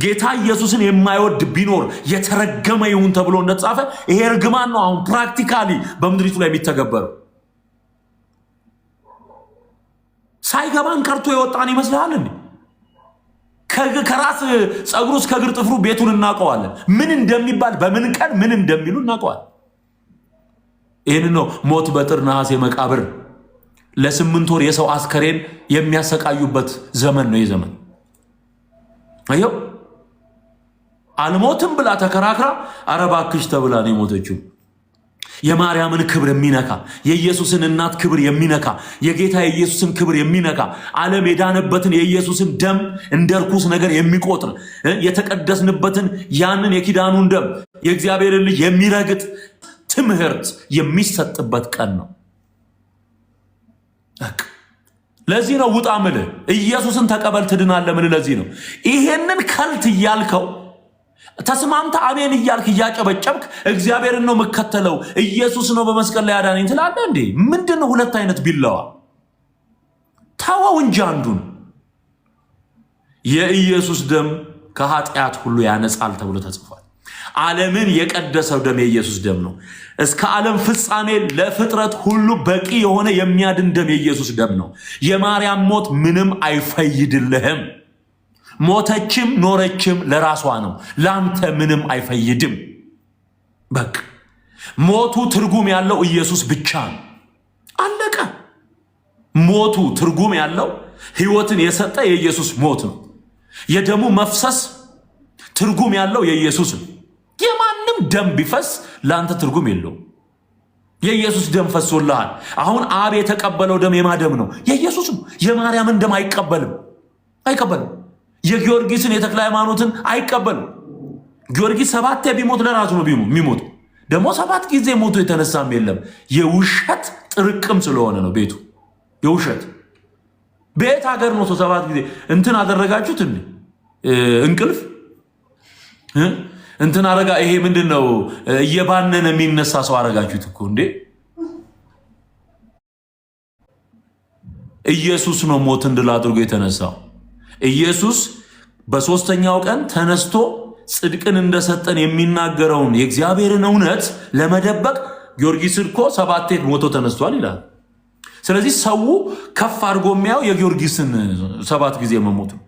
ጌታ ኢየሱስን የማይወድ ቢኖር የተረገመ ይሁን ተብሎ እንደተጻፈ ይሄ እርግማን ነው አሁን ፕራክቲካሊ በምድሪቱ ላይ የሚተገበረው። ሳይገባን ቀርቶ የወጣን ይመስልሃል እንዴ? ከራስ ጸጉሩ እስከ እግር ጥፍሩ ቤቱን እናውቀዋለን። ምን እንደሚባል በምን ቀን ምን እንደሚሉ እናውቀዋለን። ይህን ነው ሞት በጥር ነሐሴ መቃብር ለ8 ወር የሰው አስከሬን የሚያሰቃዩበት ዘመን ነው። የዘመን አየው። አልሞትም ብላ ተከራክራ አረባክሽ ተብላ ነው የሞተችው። የማርያምን ክብር የሚነካ የኢየሱስን እናት ክብር የሚነካ የጌታ የኢየሱስን ክብር የሚነካ ዓለም የዳነበትን የኢየሱስን ደም እንደ ርኩስ ነገር የሚቆጥር የተቀደስንበትን ያንን የኪዳኑን ደም የእግዚአብሔርን ልጅ የሚረግጥ ትምህርት የሚሰጥበት ቀን ነው። ለዚህ ነው ውጣ ምልህ ኢየሱስን ተቀበል ትድናለህ ምልህ። ለዚህ ነው ይሄንን ከልት እያልከው ተስማምታ አሜን እያልክ እያጨበጨብክ እግዚአብሔርን ነው የምከተለው ኢየሱስ ነው በመስቀል ላይ ያዳነኝ ትላለህ እንዴ? ምንድነው ሁለት አይነት ቢላዋ? ተወው እንጂ አንዱን። የኢየሱስ ደም ከኃጢአት ሁሉ ያነጻል ተብሎ ተጽፏል። ዓለምን የቀደሰው ደም የኢየሱስ ደም ነው። እስከ ዓለም ፍጻሜ ለፍጥረት ሁሉ በቂ የሆነ የሚያድን ደም የኢየሱስ ደም ነው። የማርያም ሞት ምንም አይፈይድልህም። ሞተችም ኖረችም ለራሷ ነው። ላንተ ምንም አይፈይድም። በቃ ሞቱ ትርጉም ያለው ኢየሱስ ብቻ ነው። አለቀ። ሞቱ ትርጉም ያለው ሕይወትን የሰጠ የኢየሱስ ሞት ነው። የደሙ መፍሰስ ትርጉም ያለው የኢየሱስ ነው። የማንም ደም ቢፈስ ላንተ ትርጉም የለውም። የኢየሱስ ደም ፈሶልሃል። አሁን አብ የተቀበለው ደም የማደም ነው? የኢየሱስ ነው። የማርያምን ደም አይቀበልም። የጊዮርጊስን የተክለ ሃይማኖትን አይቀበልም። ጊዮርጊስ 7 ቢሞት ለራሱ ነው የሚሞት። ደግሞ 7 ጊዜ ሞቶ የተነሳም የለም። የውሸት ጥርቅም ስለሆነ ነው ቤቱ የውሸት ቤት ሀገር ነው። 7 ጊዜ እንትን አደረጋችሁት እንዴ? እንቅልፍ እንትን አረጋ። ይሄ ምንድነው? እየባነነ የሚነሳ ሰው አረጋችሁት እኮ እንዴ። ኢየሱስ ነው ሞትን ድል አድርጎ የተነሳው። ኢየሱስ በሶስተኛው ቀን ተነስቶ ጽድቅን እንደሰጠን የሚናገረውን የእግዚአብሔርን እውነት ለመደበቅ ጊዮርጊስ እኮ 7 ሞቶ ተነስቷል ይላል። ስለዚህ ሰው ከፍ አድርጎ የሚያው የጊዮርጊስን 7 ጊዜ መሞት ነው።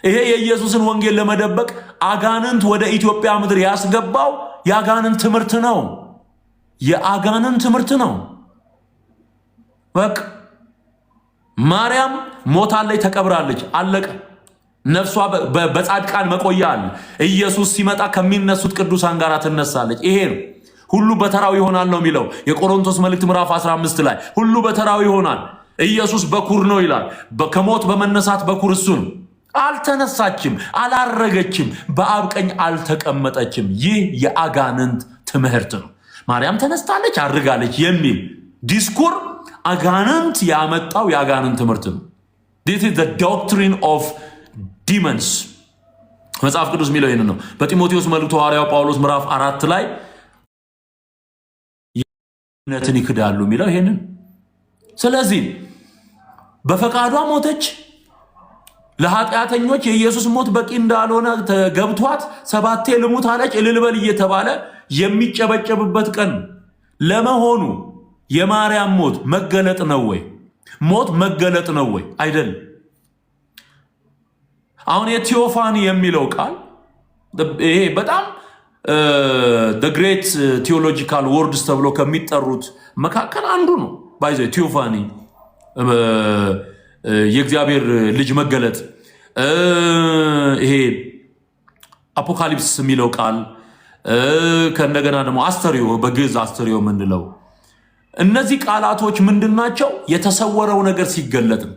ይሄ የኢየሱስን ወንጌል ለመደበቅ አጋንንት ወደ ኢትዮጵያ ምድር ያስገባው የአጋንንት ትምህርት ነው። የአጋንንት ትምህርት ነው። በቃ ማርያም ሞታለች፣ ተቀብራለች፣ አለቀ። ነፍሷ በጻድቃን መቆያ አለ። ኢየሱስ ሲመጣ ከሚነሱት ቅዱሳን ጋር ትነሳለች። ይሄ ነው። ሁሉ በተራው ይሆናል ነው የሚለው የቆሮንቶስ መልእክት ምዕራፍ 15 ላይ ሁሉ በተራው ይሆናል። ኢየሱስ በኩር ነው ይላል። ከሞት በመነሳት በኩር እሱ ነው። አልተነሳችም፣ አላረገችም፣ በአብ ቀኝ አልተቀመጠችም። ይህ የአጋንንት ትምህርት ነው። ማርያም ተነስታለች፣ አድርጋለች የሚል ዲስኩር አጋንንት ያመጣው የአጋንንት ትምህርት ነው። this is the doctrine of demons። መጽሐፍ ቅዱስ የሚለው ይህን ነው። በጢሞቴዎስ መልእክቱ ሐዋርያው ጳውሎስ ምዕራፍ 4 ላይ እምነትን ይክዳሉ የሚለው ይሄንን። ስለዚህ በፈቃዷ ሞተች፣ ለኃጢአተኞች የኢየሱስ ሞት በቂ እንዳልሆነ ገብቷት 7 ልሙት አለች እልል በል እየተባለ የሚጨበጨብበት ቀን ለመሆኑ የማርያም ሞት መገለጥ ነው ወይ? ሞት መገለጥ ነው ወይ? አይደለም። አሁን የቴዎፋኒ የሚለው ቃል ይሄ በጣም the great theological words ተብሎ ከሚጠሩት መካከል አንዱ ነው። ባይዘ ቴዎፋኒ የእግዚአብሔር ልጅ መገለጥ፣ ይሄ አፖካሊፕስ የሚለው ቃል ከእንደገና ደግሞ አስተሪዮ በግዕዝ አስተሪዮ የምንለው እነዚህ ቃላቶች ምንድናቸው? የተሰወረው ነገር ሲገለጥ ነው።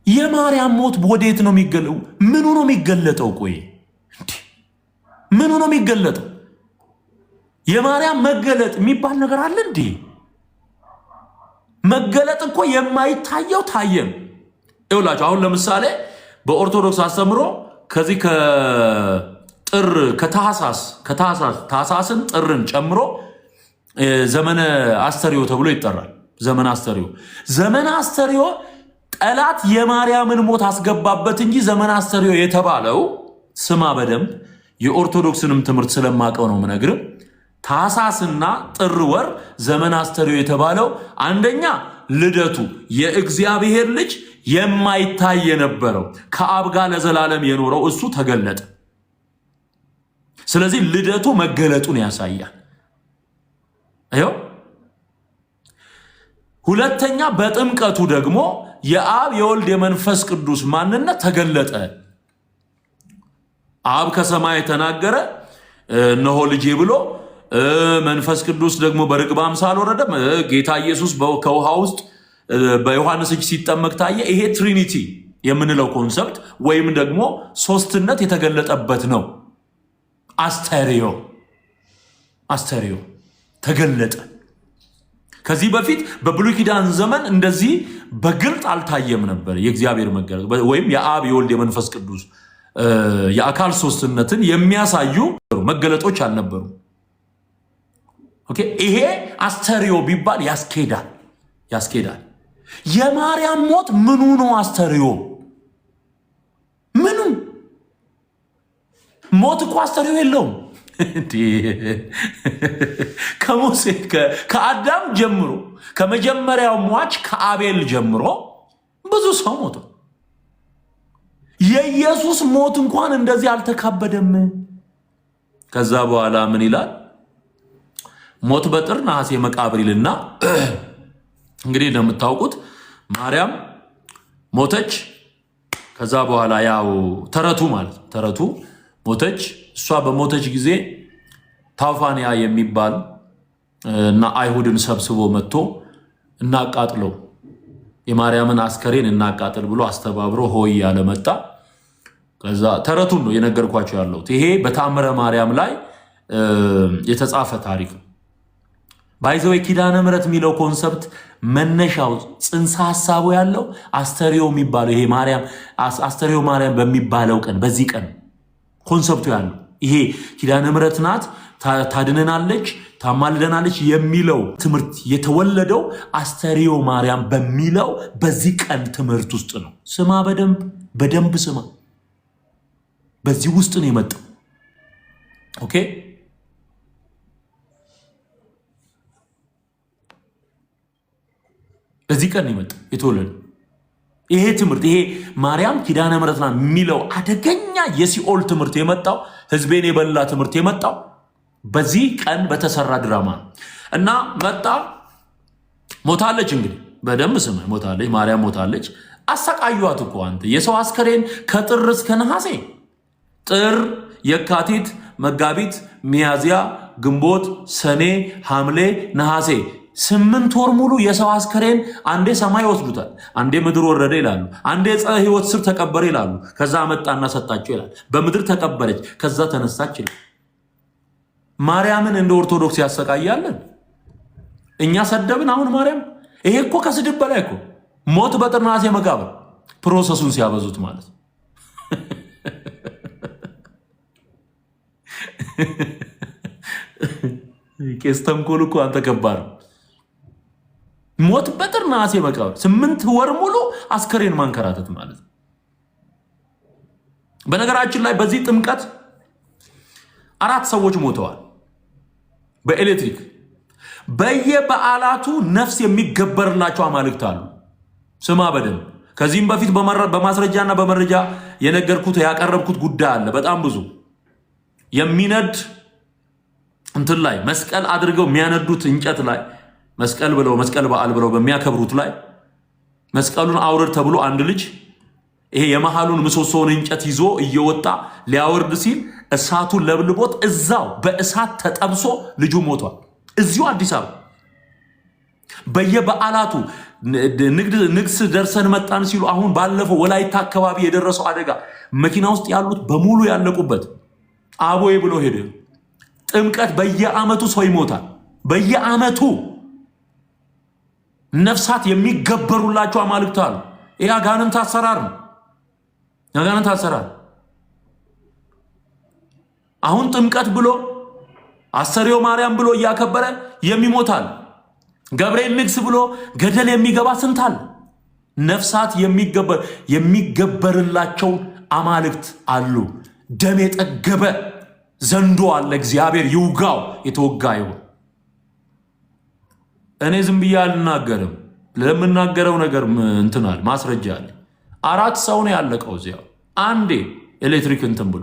የማርያም ሞት ወዴት ነው የሚገለጠው? ምኑ ነው የሚገለጠው? ቆይ ምኑ ነው የሚገለጠው? የማርያም መገለጥ የሚባል ነገር አለ እንዴ? መገለጥ እኮ የማይታየው ታየም። ይኸውላችሁ አሁን ለምሳሌ በኦርቶዶክስ አስተምሮ ከዚህ ከጥር ታኅሳስን ጥርን ጨምሮ ዘመነ አስተሪዮ ተብሎ ይጠራል። ዘመነ አስተሪዮ ጠላት የማርያምን ሞት አስገባበት እንጂ ዘመነ አስተሪዮ የተባለው ስማ በደንብ የኦርቶዶክስንም ትምህርት ስለማቀው ነው የምነግርህ። ታኅሳስና ጥር ወር ዘመነ አስተሪዮ የተባለው አንደኛ ልደቱ የእግዚአብሔር ልጅ የማይታይ የነበረው ከአብ ጋር ለዘላለም የኖረው እሱ ተገለጠ። ስለዚህ ልደቱ መገለጡን ያሳያል። አይዮ ሁለተኛ በጥምቀቱ ደግሞ የአብ የወልድ የመንፈስ ቅዱስ ማንነት ተገለጠ። አብ ከሰማይ ተናገረ እነሆ ልጄ ብሎ፣ መንፈስ ቅዱስ ደግሞ በርግብ አምሳል ወረደ። ጌታ ኢየሱስ ከውሃ ውስጥ በዮሐንስ እጅ ሲጠመቅ ታየ። ይሄ ትሪኒቲ የምንለው ኮንሰፕት ወይም ደግሞ ሶስትነት የተገለጠበት ነው። አስተሪዮ ተገለጠ። ከዚህ በፊት በብሉይ ኪዳን ዘመን እንደዚህ በግልጥ አልታየም ነበር። የእግዚአብሔር መገለጥ ወይም የአብ የወልድ የመንፈስ ቅዱስ የአካል ሶስትነትን የሚያሳዩ መገለጦች አልነበሩ። ኦኬ፣ ይሄ አስተሪዮ ቢባል ያስኬዳል። የማርያም ሞት ምኑ ነው አስተሪዮ? ምኑ? ሞት እኮ አስተሪዮ የለውም። ከሙሴ ከአዳም ጀምሮ ከመጀመሪያው ሟች ከአቤል ጀምሮ ብዙ ሰው ሞተ። የኢየሱስ ሞት እንኳን እንደዚህ አልተካበደም። ከዛ በኋላ ምን ይላል? ሞት በጥር ነሐሴ መቃብር ይልና እንግዲህ እንደምታውቁት ማርያም ሞተች። ከዛ በኋላ ያው ተረቱ ሞተች። እሷ በሞተች ጊዜ ታውፋንያ የሚባል እና አይሁድን ሰብስቦ መጥቶ እናቃጥለው የማርያምን አስከሬን እናቃጥል ብሎ አስተባብሮ ሆይ ያለ መጣ። ከዛ ተረቱን ነው የነገርኳቸው ያለሁት። ይሄ በተአምረ ማርያም ላይ የተጻፈ ታሪክ ነው። ባይዘው ኪዳነ ምሕረት የሚለው ኮንሰፕት መነሻው ጽንሰ ሐሳቡ ያለው አስተሪዮ የሚባለው ይሄ ማርያም አስተሪዮ ማርያም በሚባለው ቀን በዚህ ቀን ኮንሰፕቱ ያለው ይሄ ኪዳነ ምሕረት ናት፣ ታድነናለች፣ ታማልደናለች የሚለው ትምህርት የተወለደው አስተሪዮ ማርያም በሚለው በዚህ ቀን ትምህርት ውስጥ ነው። ስማ በደንብ ስማ። በዚህ ውስጥ ነው የመጣው። ኦኬ፣ በዚህ ቀን ነው የመጣው የተወለደው። ይሄ ትምህርት ይሄ ማርያም ኪዳነ ምሕረት ናት የሚለው አደገኛ የሲኦል ትምህርት የመጣው ሕዝቤን የበላ ትምህርት የመጣው በዚህ ቀን በተሰራ ድራማ ነው። እና መጣ ሞታለች። እንግዲህ በደንብ ስማ፣ ሞታለች፣ ማርያም ሞታለች። አሰቃዩት እኮ አንተ። የሰው አስከሬን ከጥር እስከ ነሐሴ፣ ጥር፣ የካቲት፣ መጋቢት፣ ሚያዝያ፣ ግንቦት፣ ሰኔ፣ ሐምሌ፣ ነሐሴ 8 ወር ሙሉ የሰው አስከሬን አንዴ ሰማይ ወስዱታል፣ አንዴ ምድር ወረደ ይላሉ፣ አንዴ ዕፀ ሕይወት ስር ተቀበረ ይላሉ። ከዛ መጣና ሰጣቸው ይላል። በምድር ተቀበረች፣ ከዛ ተነሳች ይላል። ማርያምን እንደ ኦርቶዶክስ ያሰቃያለን እኛ ሰደብን። አሁን ማርያም ይሄ እኮ ከስድብ በላይ እኮ ሞት በጥር ነሐሴ መቃብር ፕሮሰሱን ሲያበዙት ማለት ቄስ ተንኮል እኮ አንተ ከባድ ሞት በጥር ነሐሴ መቃብር 8 ወር ሙሉ አስከሬን ማንከራተት ማለት ነው። በነገራችን ላይ በዚህ ጥምቀት 4 ሰዎች ሞተዋል በኤሌክትሪክ። በየበዓላቱ ነፍስ የሚገበርላቸው አማልክት አሉ። ስማ በደንብ። ከዚህም በፊት በማስረጃና በመረጃ የነገርኩት ያቀረብኩት ጉዳይ አለ። በጣም ብዙ የሚነድ እንትን ላይ መስቀል አድርገው የሚያነዱት እንጨት ላይ መስቀል በዓል ብለው በሚያከብሩት ላይ መስቀሉን አውርድ ተብሎ አንድ ልጅ ይሄ የመሃሉን ምሰሶውን እንጨት ይዞ እየወጣ ሊያወርድ ሲል እሳቱን ለብልቦት እዛው በእሳት ተጠብሶ ልጁ ሞቷል። እዚሁ አዲስ አበባ በየበዓላቱ ንግስ ደርሰን መጣን ሲሉ አሁን ባለፈው ወላይታ አካባቢ የደረሰው አደጋ መኪና ውስጥ ያሉት በሙሉ ያለቁበት አቦይ ብሎ ሄደ። ጥምቀት በየዓመቱ ሰው ይሞታል። በየዓመቱ ነፍሳት የሚገበሩላቸው አማልክት አሉ። ይሄ አጋንንት አሰራር ነው። አጋንንት አሰራር። አሁን ጥምቀት ብሎ አስተርዮ ማርያም ብሎ እያከበረ የሚሞታል። ገብርኤል ንግስ ብሎ ገደል የሚገባ ስንት አለ። ነፍሳት የሚገበርላቸው አማልክት አሉ። ደም የጠገበ ዘንዶ አለ። እግዚአብሔር ይውጋው፣ የተወጋ ይሁን። እኔ ዝም ብዬ አልናገርም። ለምናገረው ነገር እንትናል ማስረጃ አለ። 4 ሰው ነው ያለቀው እዚያው አንዴ ኤሌክትሪክ እንትን ብሎ።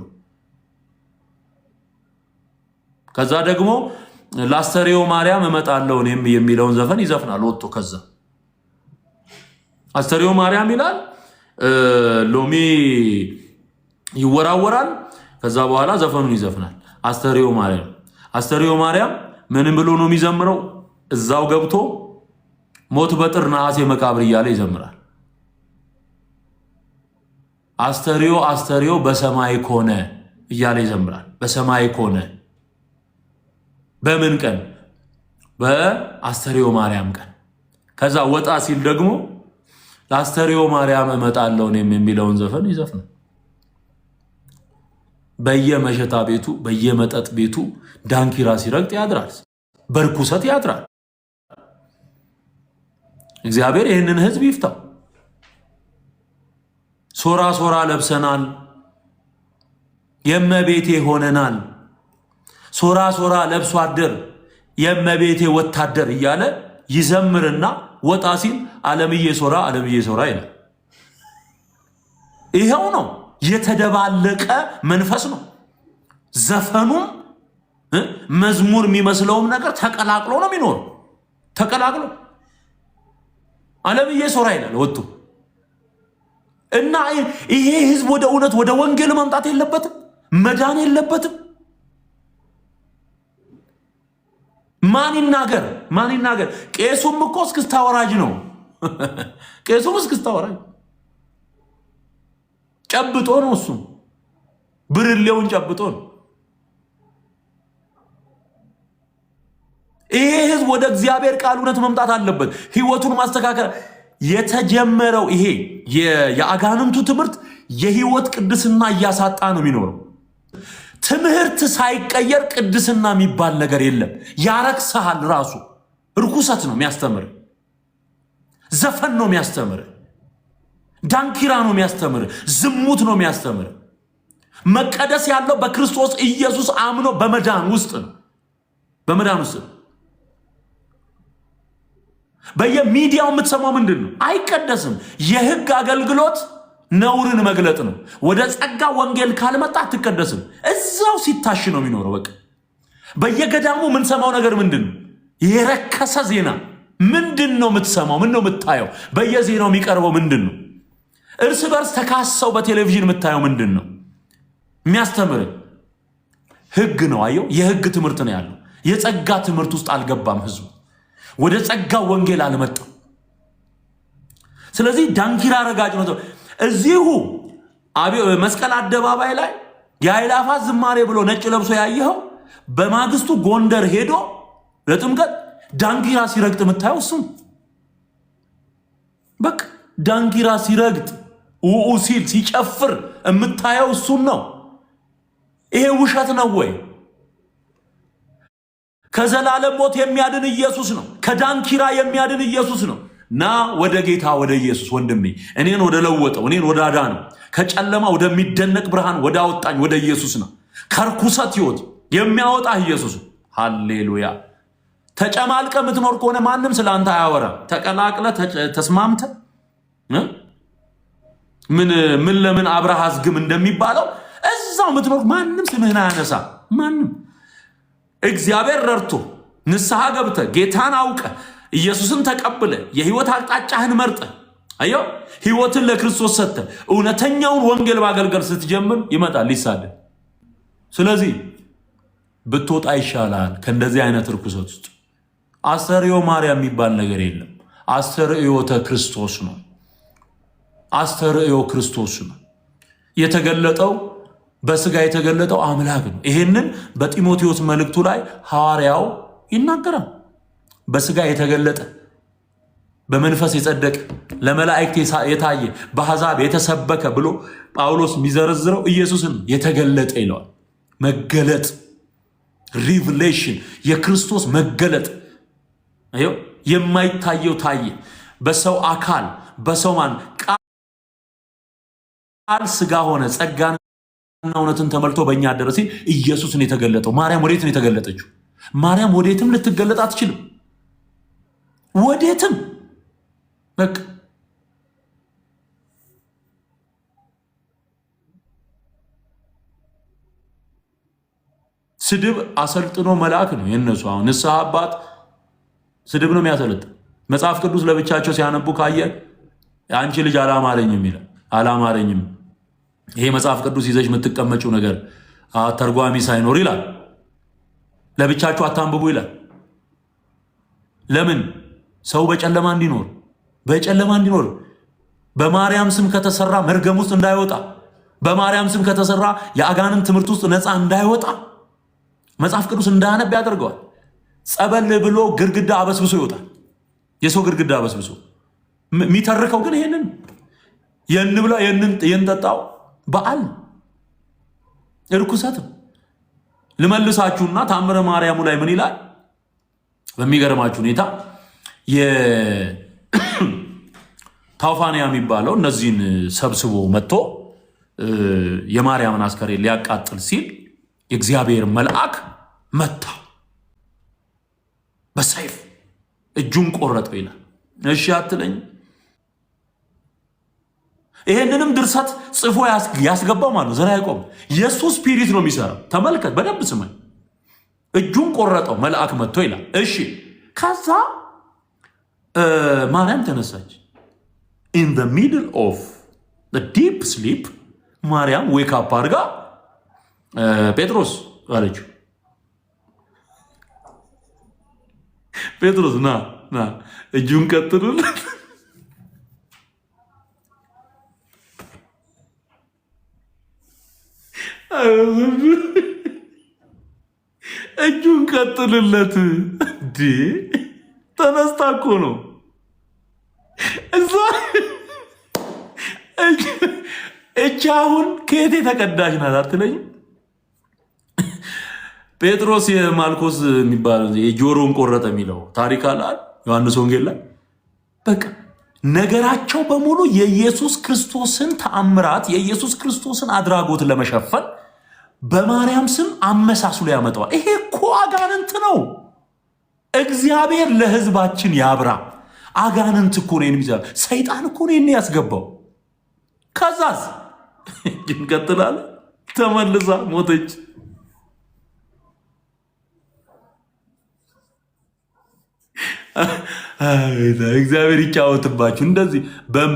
ከዛ ደግሞ ለአስተርዮ ማርያም እመጣለሁ እኔም የሚለውን ዘፈን ይዘፍናል ወጥቶ። ከዛ አስተርዮ ማርያም ይላል፣ ሎሚ ይወራወራል። ከዛ በኋላ ዘፈኑን ይዘፍናል። አስተርዮ ማርያም ምንም ብሎ ነው የሚዘምረው? እዛው ገብቶ ሞት በጥር ነሐሴ መቃብር እያለ ይዘምራል። አስተርዮ በሰማይ ኮነ እያለ ይዘምራል። በሰማይ ኮነ በምን ቀን? በአስተርዮ ማርያም ቀን። ከዛ ወጣ ሲል ደግሞ ለአስተርዮ ማርያም እመጣለሁ እኔም የሚለውን ዘፈን ይዘፍናል። በየመሸታ ቤቱ በየመጠጥ ቤቱ ዳንኪራ ሲረግጥ ያድራል። በርኩሰት ያድራል። እግዚአብሔር ይህንን ህዝብ ይፍታው። ሶራ ለብሰናል፣ የመቤቴ ሆነናል። ሶራ ለብሶ አደር የመቤቴ ወታደር እያለ ይዘምርና ወጣ ሲል ዓለምዬ ሶራ ይላል። ይሄው ነው። የተደባለቀ መንፈስ ነው። ዘፈኑም መዝሙር የሚመስለውም ነገር ተቀላቅሎ ነው የሚኖር። ተቀላቅሎ ዓለምዬ ሶራ ይላል ወጥቶ። እና ይሄ ህዝብ ወደ እውነት ወደ ወንጌል መምጣት የለበትም፣ መዳን የለበትም። ማን ይናገር? ቄሱም እኮ እስክስታ ወራጅ ነው። ቄሱም እስክስታ ወራጅ ጨብጦ ነው። እሱም ብርሌውን ጨብጦ ነው። ይሄ ህዝብ ወደ እግዚአብሔር ቃል እውነት መምጣት አለበት። ህይወቱን ማስተካከል የተጀመረው ይሄ የአጋንንቱ ትምህርት የህይወት ቅድስና እያሳጣ ነው የሚኖረው። ትምህርት ሳይቀየር ቅድስና የሚባል ነገር የለም። ያረክሰሃል። ራሱ ርኩሰት ነው የሚያስተምር፣ ዘፈን ነው የሚያስተምር፣ ዳንኪራ ነው የሚያስተምር፣ ዝሙት ነው የሚያስተምር። መቀደስ ያለው በክርስቶስ ኢየሱስ አምኖ በመዳን ውስጥ ነው። በመዳን ውስጥ በየሚዲያው የምትሰማው ምንድን ነው? አይቀደስም። የህግ አገልግሎት ነውርን መግለጥ ነው። ወደ ጸጋ ወንጌል ካልመጣ አትቀደስም። እዛው ሲታሽ ነው የሚኖረው። በቃ በየገዳሙ የምንሰማው ነገር ምንድን ነው? የረከሰ ዜና ምንድን ነው የምትሰማው? ምን ነው የምታየው? በየዜናው የሚቀርበው ምንድን ነው? እርስ በርስ ተካሰው በቴሌቪዥን የምታየው ምንድን ነው? የሚያስተምር ህግ ነው። አየው፣ የህግ ትምህርት ነው ያለው። የጸጋ ትምህርት ውስጥ አልገባም ህዝቡ። ወደ ጸጋ ወንጌል አልመጣም። ስለዚህ ዳንኪራ ረጋጭ ነው። እዚሁ መስቀል አደባባይ ላይ የአእላፋት ዝማሬ ብሎ ነጭ ለብሶ ያየኸው በማግስቱ ጎንደር ሄዶ ለጥምቀት ዳንኪራ ሲረግጥ የምታየው እሱም። በቃ ዳንኪራ ሲረግጥ ውኡ ሲል ሲጨፍር የምታየው እሱን ነው። ይሄ ውሸት ነው ወይ? ከዘላለም ሞት የሚያድን ኢየሱስ ነው። ከዳንኪራ የሚያድን ኢየሱስ ነው። ና ወደ ጌታ ወደ ኢየሱስ ወንድሜ፣ እኔን ወደ ለወጠው፣ እኔን ወደ አዳነው፣ ከጨለማ ወደሚደነቅ ብርሃን ወደ አወጣኝ ወደ ኢየሱስ ነው። ከርኩሰት ሕይወት የሚያወጣ ኢየሱስ። ሃሌሉያ። ተጨማልቀ የምትኖር ከሆነ ማንም ስለ አንተ አያወራም። ተቀላቅለ ተስማምተ ምን ለምን አብረሃ ዝግም እንደሚባለው እዛው የምትኖር ማንም ስምህን አያነሳ። ማንም እግዚአብሔር ረድቶ ንስሐ ገብተ ጌታን አውቀ ኢየሱስን ተቀብለ የህይወት አቅጣጫህን መርጠ አየው ህይወትን ለክርስቶስ ሰጥተ እውነተኛውን ወንጌል ማገልገል ስትጀምር ይመጣል ሊሳደብ። ስለዚህ ብትወጣ ይሻላል ከእንደዚህ አይነት ርኩሰት ውስጥ። አስተርእዮ ማርያም የሚባል ነገር የለም። አስተርእዮተ ክርስቶስ ነው። አስተርእዮ ክርስቶስ ነው። የተገለጠው በስጋ የተገለጠው አምላክ ነው። ይሄንን በጢሞቴዎስ መልእክቱ ላይ ሐዋርያው ይናገራል። በስጋ የተገለጠ በመንፈስ የጸደቀ ለመላእክት የታየ በአሕዛብ የተሰበከ ብሎ ጳውሎስ የሚዘረዝረው ኢየሱስን የተገለጠ ይለዋል። መገለጥ ሪቪሌሽን፣ የክርስቶስ መገለጥ። የማይታየው ታየ። በሰው አካል በሰው ማን ቃል ስጋ ሆነ፣ ጸጋና እውነትን ተመልቶ በእኛ አደረ ሲል ኢየሱስን የተገለጠው። ማርያም ወዴት ነው የተገለጠችው? ማርያም ወዴትም ልትገለጥ አትችልም። ወዴትም በቃ ስድብ አሰልጥኖ መልአክ ነው የነሱ። አሁን ንስሐ አባት ስድብ ነው የሚያሰለጥ። መጽሐፍ ቅዱስ ለብቻቸው ሲያነቡ ካየ አንቺ ልጅ አላማረኝም ይላል። አላማረኝም ይሄ መጽሐፍ ቅዱስ ይዘሽ የምትቀመጪው ነገር ተርጓሚ ሳይኖር ይላል። ለብቻችሁ አታንብቡ ይላል። ለምን? ሰው በጨለማ እንዲኖር በማርያም ስም ከተሰራ መርገም ውስጥ እንዳይወጣ፣ በማርያም ስም ከተሰራ የአጋንንት ትምህርት ውስጥ ነፃ እንዳይወጣ መጽሐፍ ቅዱስ እንዳያነብ ያደርገዋል። ጸበል ብሎ ግድግዳ አበስብሶ ይወጣል። የሰው ግድግዳ አበስብሶ የሚተርከው ግን ይሄንን የንብላ የንጠጣው በዓል እርኩሰት። ልመልሳችሁና ታምረ ማርያሙ ላይ ምን ይላል? በሚገርማችሁ ሁኔታ ታውፋንያ የሚባለው እነዚህን ሰብስቦ መጥቶ የማርያምን አስከሬን ሊያቃጥል ሲል የእግዚአብሔር መልአክ መታው፣ በሰይፍ እጁን ቆረጠው ይላል። እሺ አትለኝ? ይሄንንም ድርሰት ጽፎ ያስገባው ማለት ዘራ ያዕቆብ የሱ ስፒሪት ነው የሚሰራው። ተመልከት፣ በደንብ ስማኝ። እጁን ቆረጠው መልአክ መጥቶ ይላል። እሺ ከዛ ማርያም ተነሳች። in the middle of the deep sleep ማርያም ዌክ አፕ አድርጋ ጴጥሮስ አለችው፣ ጴጥሮስ ና እጁን ቀጥሉለት። እጁን ቀጥልለት። ተነስታ እኮ ነው እዛ። እጅ አሁን ከየት የተቀዳሽ ናት አትለኝም? ጴጥሮስ የማልኮስ የሚባል የጆሮን ቆረጠ የሚለው ታሪክ አለ ዮሐንስ ወንጌል ላይ። በቃ ነገራቸው በሙሉ የኢየሱስ ክርስቶስን ተአምራት የኢየሱስ ክርስቶስን አድራጎት ለመሸፈን በማርያም ስም አመሳስሎ ያመጣዋል። ይሄ እኮ አጋንንት ነው። እግዚአብሔር ለሕዝባችን ያብራ። አጋንንት እኮ ነው የሚዘራ። ሰይጣን እኮ ነው ያስገባው። ከዛስ እንቀጥላለን። ተመልሳ ሞተች። እግዚአብሔር ይጫወትባችሁ። እንደዚህ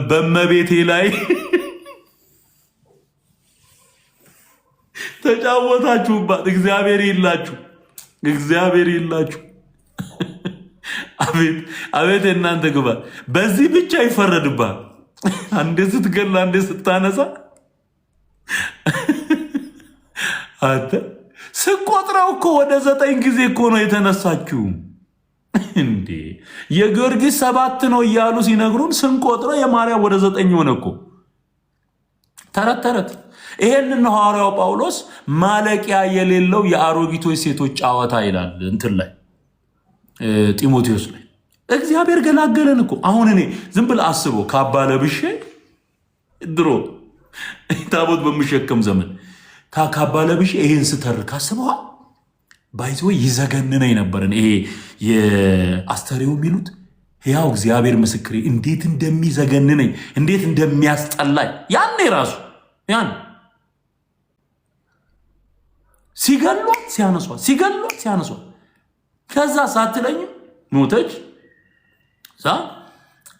በመቤቴ ላይ ተጫወታችሁባት። እግዚአብሔር ይላችሁ፣ እግዚአብሔር ይላችሁ። አቤት አቤት! እናንተ ግባት። በዚህ ብቻ ይፈረድባል። አንዴ ስትገላ፣ አንዴ ስታነሳ። አንተ ስቆጥረው እኮ ወደ 9 ጊዜ እኮ ነው የተነሳችው። እንዴ የጊዮርጊስ 7 ነው እያሉ ሲነግሩን ስንቆጥረው የማርያም ወደ 9 ሆነ እኮ። ተረት ተረት። ይሄንን ሐዋርያው ጳውሎስ ማለቂያ የሌለው የአሮጊቶች ሴቶች ጨዋታ ይላል እንትን ላይ ጢሞቴዎስ ላይ እግዚአብሔር ገላገለን እኮ። አሁን እኔ ዝም ብለህ አስበው ካባ ለብሼ ድሮ ታቦት በምሸከም ዘመን ካባ ለብሼ ይሄን ስተርክ አስበዋል። ባይዞ ይዘገንነኝ ነበርን። ይሄ የአስተርእዮ የሚሉት ያው እግዚአብሔር ምስክሬ እንዴት እንደሚዘገንነኝ እንዴት እንደሚያስጠላኝ ያኔ ራሱ ያን ሲገሏት ሲያነሷት ከዛ ሳትለኝም ሞተች።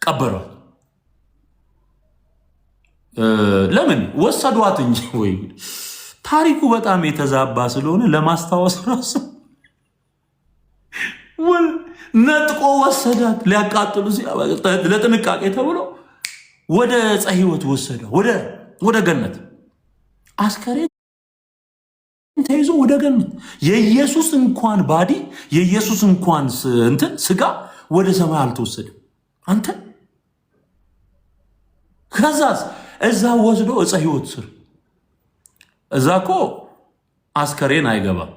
ቀበሯት። ለምን ወሰዷት እንጂ ወይ ታሪኩ በጣም የተዛባ ስለሆነ ለማስታወስ ራሱ ነጥቆ ወሰዳት። ሊያቃጥሉ ለጥንቃቄ ተብሎ ወደ ዕፀ ሕይወት ወሰዳ ወደ ገነት አስከሬን ተይዞ ወደ ገነት። የኢየሱስ እንኳን ባዲ የኢየሱስ እንኳን እንትን ስጋ ወደ ሰማይ አልተወሰደም። አንተ ከዛስ እዛ ወስዶ ዕፀ ሕይወት ስር እዛ እኮ አስከሬን አይገባም።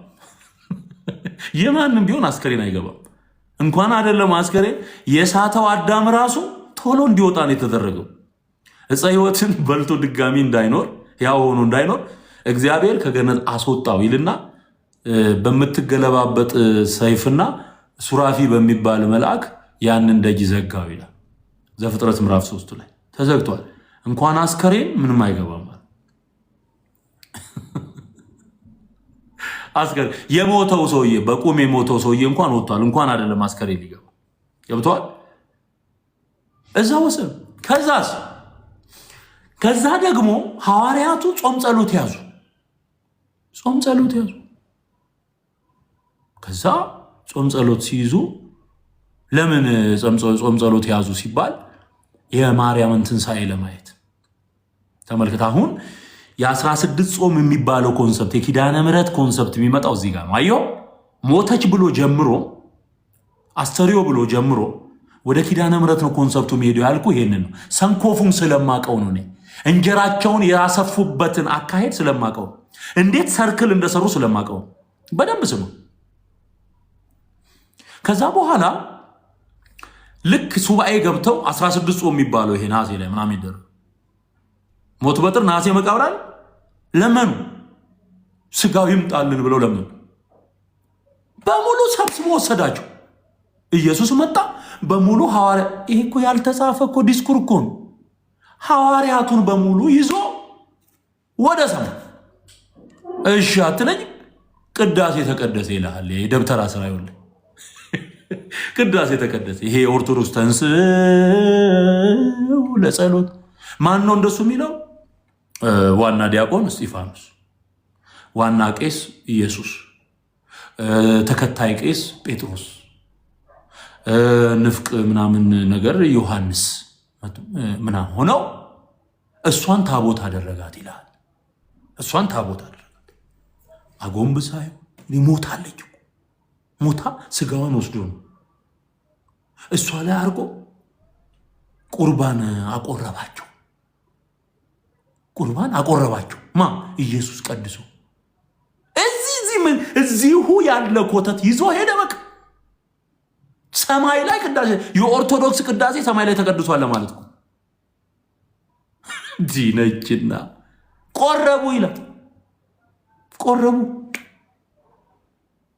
የማንም ቢሆን አስከሬን አይገባም። እንኳን አይደለም አስከሬን የሳተው አዳም ራሱ ቶሎ እንዲወጣ ነው የተደረገው። ዕፀ ሕይወትን በልቶ ድጋሚ እንዳይኖር ያው ሆኖ እንዳይኖር እግዚአብሔር ከገነት አስወጣው ይልና በምትገለባበጥ ሰይፍና ሱራፊ በሚባል መልአክ ያንን ደጅ ዘጋው ይላል ዘፍጥረት ምዕራፍ 3 ላይ ተዘግቷል። እንኳን አስከሬን ምንም አይገባም። አስከሬን የሞተው ሰውዬ በቁም የሞተው ሰውዬ እንኳን ወጥቷል። እንኳን አይደለም አስከሬን ሊገባ ገብቷል። እዛ ወሰን ከዛ ደግሞ ሐዋርያቱ ጾም ጸሎት ያዙ። ከዛ ጾም ጸሎት ሲይዙ ለምን ጾም ጸሎት ያዙ ሲባል የማርያምን ትንሣኤ ለማየት ተመልከት። አሁን የ16 ጾም የሚባለው ኮንሰፕት የኪዳነ ምሕረት ኮንሰፕት የሚመጣው እዚህ ጋር ነው። አየው ሞተች ብሎ ጀምሮ አስተርእዮ ብሎ ጀምሮ ወደ ኪዳነ ምሕረት ነው ኮንሰፕቱ የሚሄደው። ያልኩ ይሄንን ነው። ሰንኮፉን ስለማቀው ነው። እኔ እንጀራቸውን ያሰፉበትን አካሄድ ስለማቀው፣ እንዴት ሰርክል እንደሰሩ ስለማቀው በደንብ ስሙ። ከዛ በኋላ ልክ ሱባኤ ገብተው 16 ጾም የሚባለው ይሄ ነሐሴ ላይ ምናምን ይደረግ ሞት በጥር ነሐሴ መቃብራል ለመኑ ስጋው ይምጣልን ብለው ለመኑ። በሙሉ ሰብስቦ ወሰዳቸው። ኢየሱስ መጣ በሙሉ ሐዋርያ ይሄ እኮ ያልተጻፈ እኮ ዲስኩር እኮ ነው። ሐዋርያቱን በሙሉ ይዞ ወደ ሰማይ። እሺ አትለኝ። ቅዳሴ ተቀደሰ ይልሃል። የደብተራ ስራ ይወል ቅዳሴ ተቀደሰ። ይሄ ኦርቶዶክስ ተንሥኡ ለጸሎት ማን ነው እንደሱ የሚለው? ዋና ዲያቆን እስጢፋኖስ፣ ዋና ቄስ ኢየሱስ፣ ተከታይ ቄስ ጴጥሮስ፣ ንፍቅ ምናምን ነገር ዮሐንስ ምናምን ሆነው እሷን ታቦት አደረጋት ይላል። እሷን ታቦት አደረጋት። አጎንብሳ ሞታለች። ሞታ ስጋዋን ወስዶ ነው እሷ ላይ አድርጎ ቁርባን አቆረባቸው። ማ ኢየሱስ ቀድሶ እዚሁ ያለ ኮተት ይዞ ሄደ። በቃ ሰማይ ላይ ቅዳሴ፣ የኦርቶዶክስ ቅዳሴ ሰማይ ላይ ተቀድሷል ማለት ነው። ዲነችና ቆረቡ ይላል። ቆረቡ።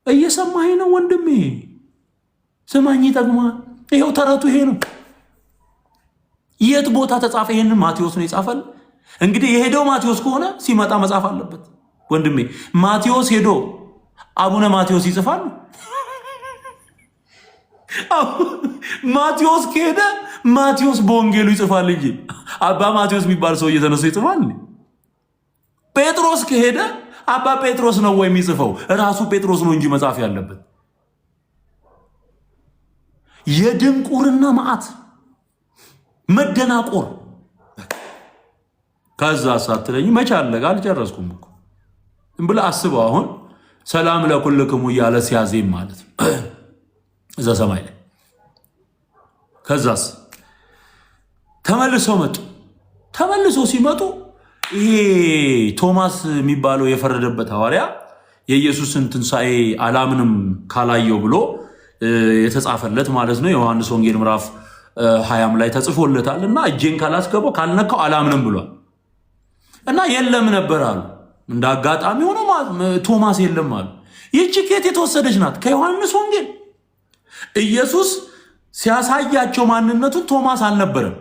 እየሰማኸኝ ነው ወንድሜ? ስማኝ፣ ይጠቅማል። ይሄው ተረቱ ይሄ ነው። የት ቦታ ተጻፈ? ይሄንን ማቴዎስ ነው የጻፈል። እንግዲህ የሄደው ማቴዎስ ከሆነ ሲመጣ መጻፍ አለበት ወንድሜ። ማቴዎስ ሄዶ አቡነ ማቴዎስ ይጽፋል። ማቴዎስ ከሄደ ማቴዎስ በወንጌሉ ይጽፋል እንጂ አባ ማቴዎስ የሚባል ሰው እየተነሱ ይጽፋል። ጴጥሮስ ከሄደ አባ ጴጥሮስ ነው ወይ የሚጽፈው? ራሱ ጴጥሮስ ነው እንጂ መጻፍ ያለበት። የድንቁርና መዓት መደናቆር። ከዛ ሳትለኝ መቼ አለቀ? አልጨረስኩም እኮ ብለህ አስበው። አሁን ሰላም ለኩልክሙ እያለ ሲያዜም ማለት ነው እዛ ሰማይ ላይ። ከዛስ ተመልሰው መጡ። ተመልሰው ሲመጡ ይሄ ቶማስ የሚባለው የፈረደበት ሐዋርያ የኢየሱስን ትንሣኤ አላምንም ካላየው ብሎ የተጻፈለት ማለት ነው። ዮሐንስ ወንጌል ምዕራፍ 20 ላይ ተጽፎለታል። እና እጄን ካላስገባው ካልነካው አላምንም ብሏል። እና የለም ነበር አሉ። እንደ አጋጣሚ ሆኖ ቶማስ የለም አሉ። ይህች ከየት የተወሰደች ናት? ከዮሐንስ ወንጌል። ኢየሱስ ሲያሳያቸው ማንነቱን ቶማስ አልነበረም።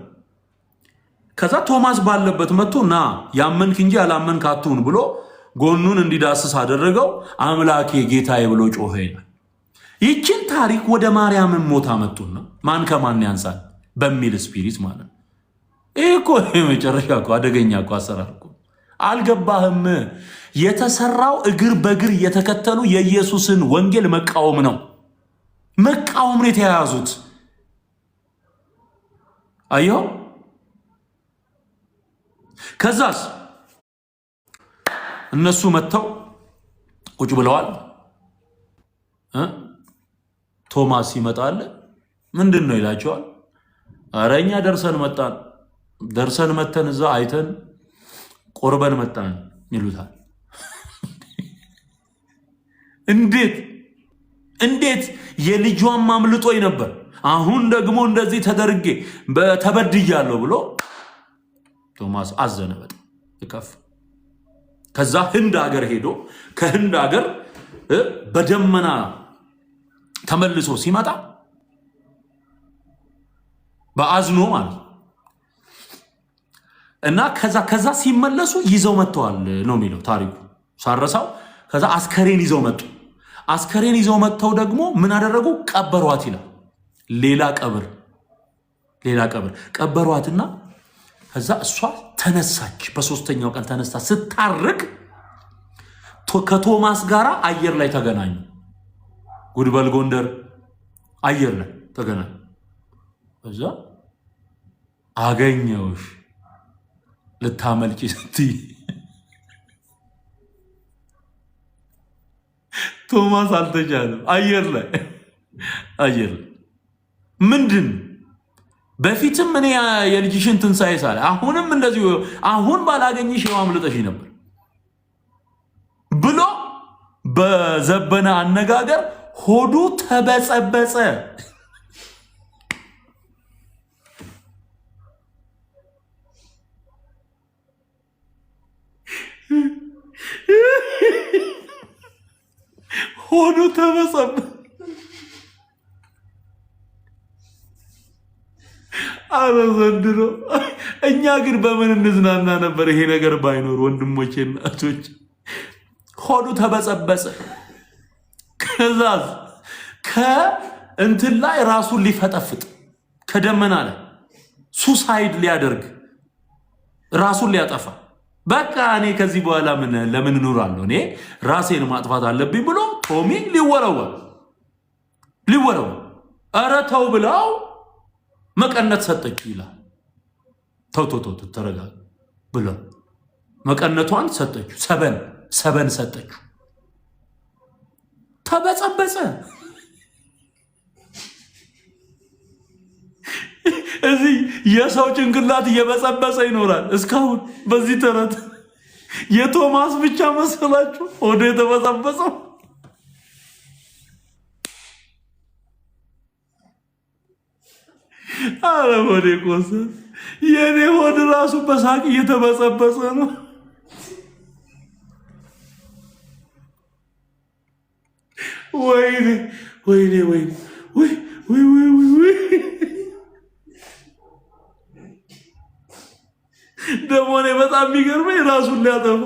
ከዛ ቶማስ ባለበት መጥቶ ና ያመንክ እንጂ ያላመንክ አትሁን ብሎ ጎኑን እንዲዳስስ አደረገው። አምላኬ ጌታዬ ብሎ ጮኸ ይላል። ይችን ታሪክ ወደ ማርያም ሞት አመጡና ማን ከማን ያንሳል በሚል ስፒሪት ማለት ነው። ይህ እኮ መጨረሻ እኮ አደገኛ እኮ አሰራር እኮ። አልገባህም? የተሰራው እግር በእግር እየተከተሉ የኢየሱስን ወንጌል መቃወም ነው። መቃወም ነው የተያያዙት። አየው። ከዛስ እነሱ መጥተው ቁጭ ብለዋል። ቶማስ ይመጣል። ምንድን ነው ይላቸዋል። ኧረ እኛ ደርሰን መተን እዛ አይተን ቆርበን መጣን ይሉታል። እንዴት የልጇን ማምልጦኝ ነበር፣ አሁን ደግሞ እንደዚህ ተደርጌ ተበድያለሁ ብሎ ቶማስ አዘነ በጣም ይከፍ። ከዛ ህንድ ሀገር ሄዶ ከህንድ ሀገር በደመና ተመልሶ ሲመጣ በአዝኖ ማለት እና ከዛ ሲመለሱ ይዘው መጥተዋል ነው የሚለው ታሪኩ ሳረሳው። ከዛ አስከሬን ይዘው መጡ። አስከሬን ይዘው መጥተው ደግሞ ምን አደረጉ? ቀበሯት ይላል። ሌላ ቀብር ቀበሯትና ከዛ እሷ ተነሳች። በሶስተኛው ቀን ተነስታ ስታርቅ ከቶማስ ጋር አየር ላይ ተገናኙ። ጉድበል ጎንደር አየር ላይ ተገናኙ። ከዛ አገኘውሽ ልታመልጪ ስትይ ቶማስ አልተቻለም። አየር ላይ ምንድን በፊትም እኔ የልጅሽን ትንሣኤ ሳለ አሁንም እንደዚሁ አሁን ባላገኝሽ ይኸው አምልጠሽ ነበር ብሎ በዘበነ አነጋገር ሆዱ ተበጸበጸ። ሆዱ ተበጸበጸ። አረ ዘንድሮ እኛ ግን በምን እንዝናና ነበር ይሄ ነገር ባይኖር ወንድሞቼና እህቶች። ሆዱ ተበጸበጸ። ከዛዝ ከእንትን ላይ ራሱን ሊፈጠፍጥ ከደመና ላይ ሱሳይድ ሊያደርግ ራሱን ሊያጠፋ በቃ እኔ ከዚህ በኋላ ለምን እኖራለሁ እኔ ራሴን ማጥፋት አለብኝ ብሎ ቶሚ ሊወረወር ኧረ ተው ብለው መቀነት ሰጠችው ይላል። ተው ተረጋጋ ብለው መቀነቷን ሰጠችው። ሰበን ሰጠችው። ተበጸበጸ። እዚህ የሰው ጭንቅላት እየበጸበጸ ይኖራል እስካሁን። በዚህ ተረት የቶማስ ብቻ መሰላችሁ ሆዱ የተበጸበጸው? አረ ሆዴ ቆሰለ። የኔ ሆድ ራሱ በሳቅ እየተበጸበጸ ነው። ወይኔ ደግሞ እኔ በጣም የሚገርመኝ ራሱን ሊያጠፋ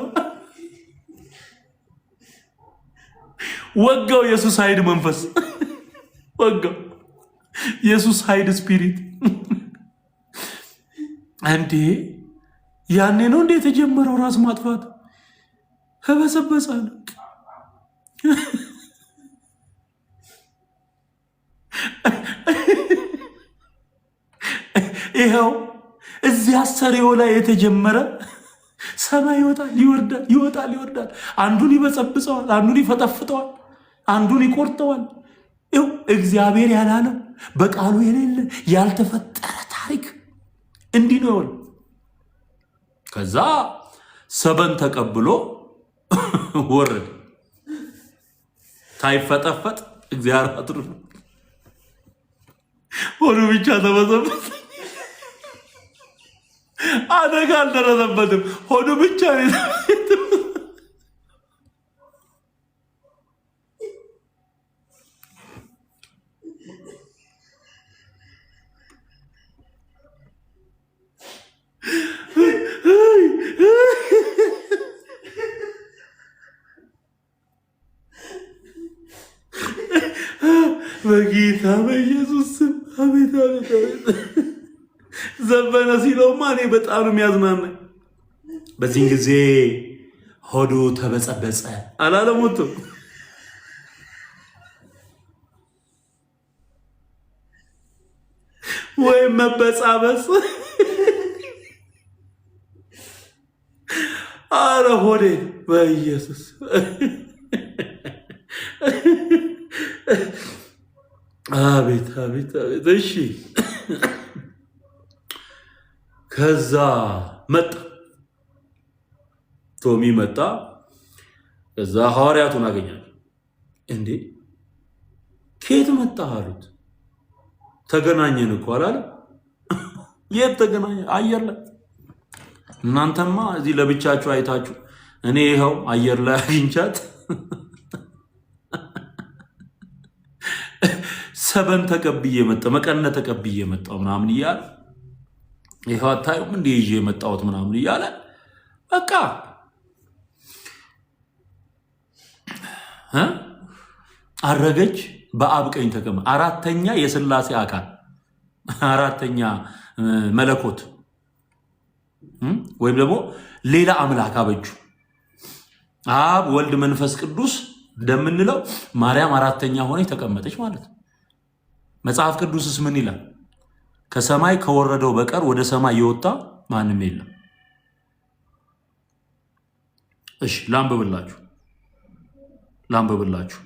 ወጋው። የሱሳይድ መንፈስ ወጋው። የሱሳይድ ስፒሪት እንዴ! ያኔ ነው እንዴ የተጀመረው ራስ ማጥፋት? ከበሰበሳል። ይኸው እዚህ አሰሪው ላይ የተጀመረ ሰማይ ይወጣል። አንዱን ይበጸብጸዋል፣ አንዱን ይፈጠፍጠዋል፣ አንዱን ይቆርጠዋል። ይኸው እግዚአብሔር ያላለው በቃሉ የሌለ ያልተፈጠረ ታሪክ እንዲህ ነው። ከዛ ሰበን ተቀብሎ ወረደ። ታይፈጠፈጥ እግዚአብሔር አትርፍ ሆዱ ብቻ ተበሰበሰ። አደጋ አልደረሰበትም። ሆዱ ብቻ ነው። በጌታ በኢየሱስ ስም አቤት አቤት አቤት። ዘበነ ሲለውማ እኔ በጣም ነው የሚያዝናናኝ። በዚህን ጊዜ ሆዱ ተበጸበጸ አላለሞቱ ወይም መበጻበጽ። አረ ሆዴ በኢየሱስ አቤት አቤት አቤት። እሺ ከዛ መጣ ቶሚ መጣ። ከዛ ሐዋርያቱን አገኛል። እንዴ ከየት መጣ አሉት። ተገናኘን እኮ አላለ። የት ተገናኘ? አየር ላይ። እናንተማ እዚህ ለብቻችሁ አይታችሁ፣ እኔ ይኸው አየር ላይ አግኝቻት ሰበን ተቀብዬ መጣ፣ መቀነ ተቀብዬ መጣው ምናምን እያለ ይኸው አታዩም እንዴ ይዤ የመጣሁት ምናምን እያለ በቃ አረገች። በአብ ቀኝ ተቀመ። አራተኛ የሥላሴ አካል፣ አራተኛ መለኮት ወይም ደግሞ ሌላ አምላክ አበጁ። አብ ወልድ መንፈስ ቅዱስ እንደምንለው ማርያም አራተኛ ሆነች ተቀመጠች ማለት ነው። መጽሐፍ ቅዱስስ ምን ይላል? ከሰማይ ከወረደው በቀር ወደ ሰማይ የወጣ ማንም የለም። እሺ ላንብብላችሁ።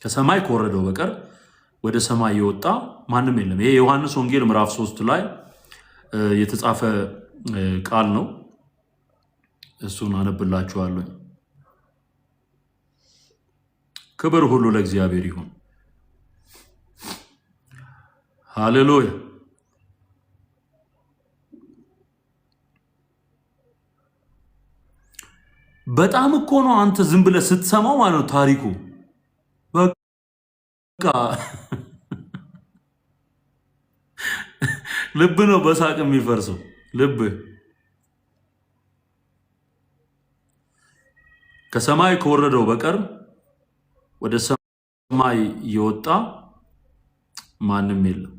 ከሰማይ ከወረደው በቀር ወደ ሰማይ የወጣ ማንም የለም። ይሄ የዮሐንስ ወንጌል ምዕራፍ 3 ላይ የተጻፈ ቃል ነው። እሱን አነብላችኋለሁ። ክብር ሁሉ ለእግዚአብሔር ይሁን። ሃሌሉያ። በጣም እኮ ነው አንተ ዝም ብለህ ስትሰማው ማለት ነው ታሪኩ በቃ ልብ ነው በሳቅ የሚፈርሰው ልብ። ከሰማይ ከወረደው በቀር ወደ ሰማይ የወጣ ማንም የለም።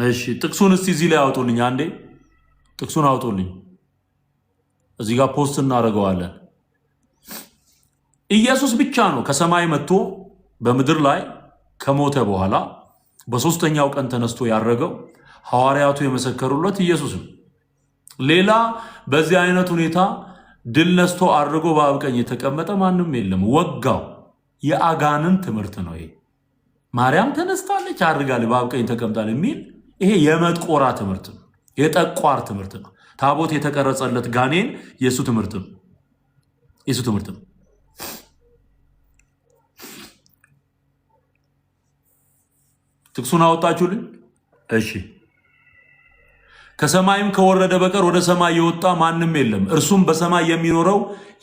እሺ ጥቅሱን እስቲ እዚህ ላይ አውጡልኝ። አንዴ ጥቅሱን አውጡልኝ። እዚህ ጋር ፖስት እናደርገዋለን። ኢየሱስ ብቻ ነው ከሰማይ መጥቶ በምድር ላይ ከሞተ በኋላ በሶስተኛው ቀን ተነስቶ ያረገው። ሐዋርያቱ የመሰከሩለት ኢየሱስ ነው። ሌላ በዚህ አይነት ሁኔታ ድል ነስቶ አድርጎ በአብ ቀኝ የተቀመጠ ማንም የለም። ወጋው የአጋንን ትምህርት ነው ይሄ። ማርያም ተነስታለች አድርጋለች በአብ ቀኝ ተቀምጣለች የሚል ይሄ የመጥቆራ ትምህርት ነው፣ የጠቋር ትምህርት ነው። ታቦት የተቀረጸለት ጋኔን የሱ ትምህርት ነው፣ የሱ ትምህርት ነው። ጥቅሱን አወጣችሁልኝ? እሺ ከሰማይም ከወረደ በቀር ወደ ሰማይ የወጣ ማንም የለም፣ እርሱም በሰማይ የሚኖረው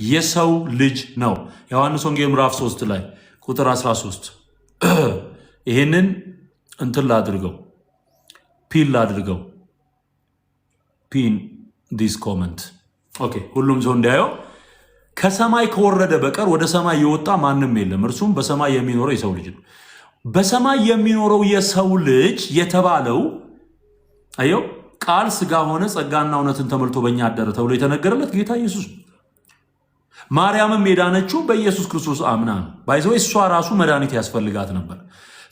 የሰው ልጅ ነው። ዮሐንስ ወንጌል ምዕራፍ 3 ላይ ቁጥር 13። ይሄንን እንትን ላድርገው፣ ፒን ላድርገው፣ ፒን ዲስ ኮመንት። ኦኬ ሁሉም ሰው እንዲያየው። ከሰማይ ከወረደ በቀር ወደ ሰማይ የወጣ ማንም የለም፣ እርሱም በሰማይ የሚኖረው የሰው ልጅ ነው። በሰማይ የሚኖረው የሰው ልጅ የተባለው አየው ቃል ስጋ ሆነ ጸጋና እውነትን ተሞልቶ በእኛ አደረ ተብሎ የተነገረለት ጌታ ኢየሱስ ነው። ማርያምም የዳነችው በኢየሱስ ክርስቶስ አምና ነው። ባይዘው እሷ ራሱ መድኃኒት ያስፈልጋት ነበር።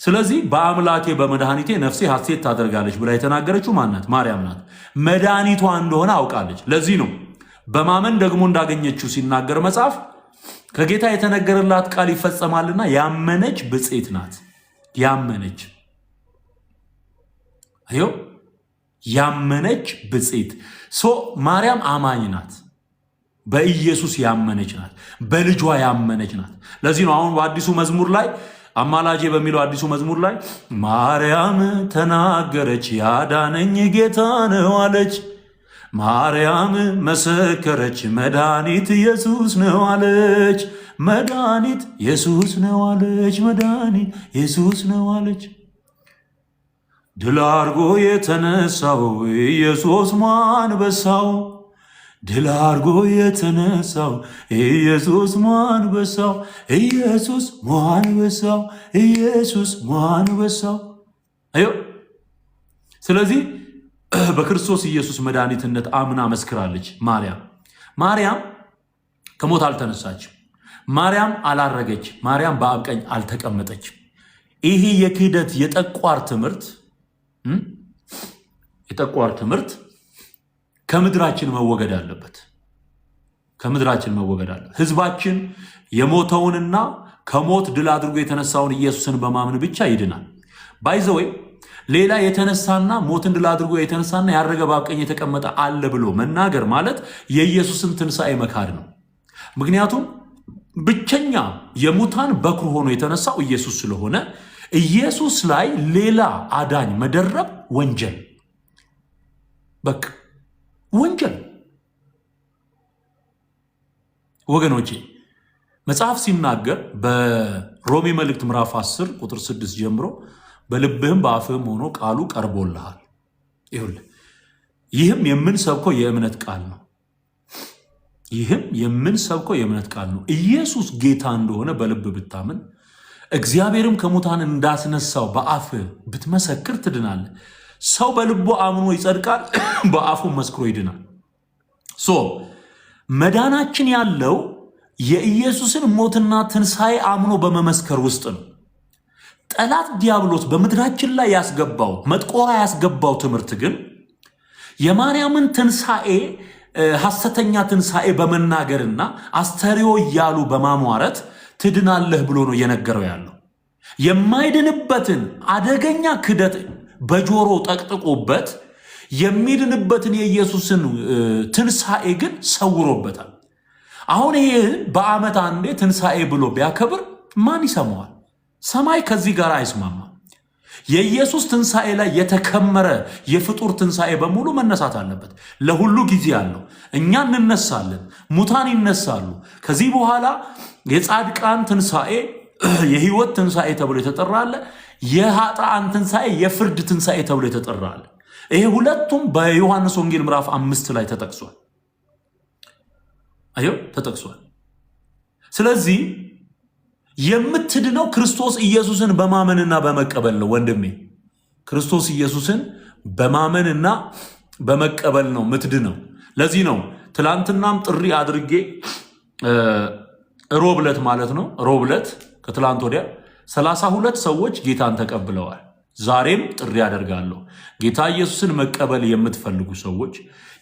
ስለዚህ በአምላኬ በመድኃኒቴ ነፍሴ ሐሴት ታደርጋለች ብላ የተናገረችው ማናት? ማርያም ናት። መድኃኒቷ እንደሆነ አውቃለች። ለዚህ ነው በማመን ደግሞ እንዳገኘችው ሲናገር መጽሐፍ ከጌታ የተነገረላት ቃል ይፈጸማልና ያመነች ብፅዕት ናት። ያመነች አዮ ያመነች ብፅዕት። ማርያም አማኝ ናት። በኢየሱስ ያመነች ናት፣ በልጇ ያመነች ናት። ለዚህ ነው አሁን በአዲሱ መዝሙር ላይ አማላጄ በሚለው አዲሱ መዝሙር ላይ ማርያም ተናገረች ያዳነኝ ጌታ ነው አለች። ማርያም መሰከረች መድኃኒት ኢየሱስ ነው አለች። መድኃኒት ኢየሱስ ነው አለች። መድኃኒት ኢየሱስ ነው አለች። ድል አድርጎ የተነሳው ኢየሱስ አንበሳው፣ ድል አድርጎ የተነሳው ኢየሱስ አንበሳው፣ ኢየሱስ አንበሳው፣ ኢየሱስ አንበሳው። አዮ ስለዚህ በክርስቶስ ኢየሱስ መድኃኒትነት አምና መስክራለች። ማርያም ከሞት አልተነሳችም። ማርያም አላረገች። ማርያም በአብ ቀኝ አልተቀመጠችም። ይሄ የክህደት የጠቋር ትምህርት ከምድራችን መወገድ አለበት። ከምድራችን መወገድ አለበት። ህዝባችን የሞተውንና ከሞት ድል አድርጎ የተነሳውን ኢየሱስን በማመን ብቻ ይድናል። ባይዘወይ ሌላ የተነሳና ሞትን ድል አድርጎ የተነሳና ያረገ በአብ ቀኝ የተቀመጠ አለ ብሎ መናገር ማለት የኢየሱስን ትንሣኤ መካድ ነው። ምክንያቱም ብቸኛ የሙታን በኩር ሆኖ የተነሳው ኢየሱስ ስለሆነ ኢየሱስ ላይ ሌላ አዳኝ መደረብ ወንጀል፣ በቃ ወንጀል። ወገኖቼ መጽሐፍ ሲናገር በሮሜ መልእክት ምዕራፍ 10 ቁጥር 6 ጀምሮ በልብህም በአፍህም ሆኖ ቃሉ ቀርቦልሃል። ይህም የምንሰብከው የእምነት ቃል ነው። ይህም የምንሰብከው የእምነት ቃል ነው። ኢየሱስ ጌታ እንደሆነ በልብ ብታምን እግዚአብሔርም ከሙታን እንዳስነሳው በአፍህ ብትመሰክር ትድናለህ። ሰው በልቡ አምኖ ይጸድቃል፣ በአፉ መስክሮ ይድናል። መዳናችን ያለው የኢየሱስን ሞትና ትንሣኤ አምኖ በመመስከር ውስጥ ነው። ጠላት ዲያብሎስ በምድራችን ላይ ያስገባው መጥቆራ ያስገባው ትምህርት ግን የማርያምን ትንሣኤ ሐሰተኛ ትንሣኤ በመናገርና አስተርእዮ እያሉ በማሟረት ትድናለህ ብሎ ነው እየነገረው ያለው። የማይድንበትን አደገኛ ክደት በጆሮ ጠቅጥቆበት የሚድንበትን የኢየሱስን ትንሣኤ ግን ሰውሮበታል። አሁን ይሄ በዓመት አንዴ ትንሣኤ ብሎ ቢያከብር ማን ይሰማዋል? ሰማይ ከዚህ ጋር አይስማማም። የኢየሱስ ትንሣኤ ላይ የተከመረ የፍጡር ትንሣኤ በሙሉ መነሳት አለበት። ለሁሉ ጊዜ አለው። እኛ እንነሳለን፣ ሙታን ይነሳሉ። ከዚህ በኋላ የጻድቃን ትንሣኤ የህይወት ትንሣኤ ተብሎ የተጠራለ፣ የኃጥአን ትንሣኤ የፍርድ ትንሣኤ ተብሎ የተጠራለ። ይሄ ሁለቱም በዮሐንስ ወንጌል ምዕራፍ 5 ላይ ተጠቅሷል። ተጠቅሷል። ስለዚህ የምትድነው ክርስቶስ ኢየሱስን በማመንና በመቀበል ነው ወንድሜ። ክርስቶስ ኢየሱስን በማመንና በመቀበል ነው ምትድነው። ለዚህ ነው ትላንትናም ጥሪ አድርጌ ሮብለት ማለት ነው ሮብለት ከትላንት ወዲያ 32 ሰዎች ጌታን ተቀብለዋል። ዛሬም ጥሪ አደርጋለሁ። ጌታ ኢየሱስን መቀበል የምትፈልጉ ሰዎች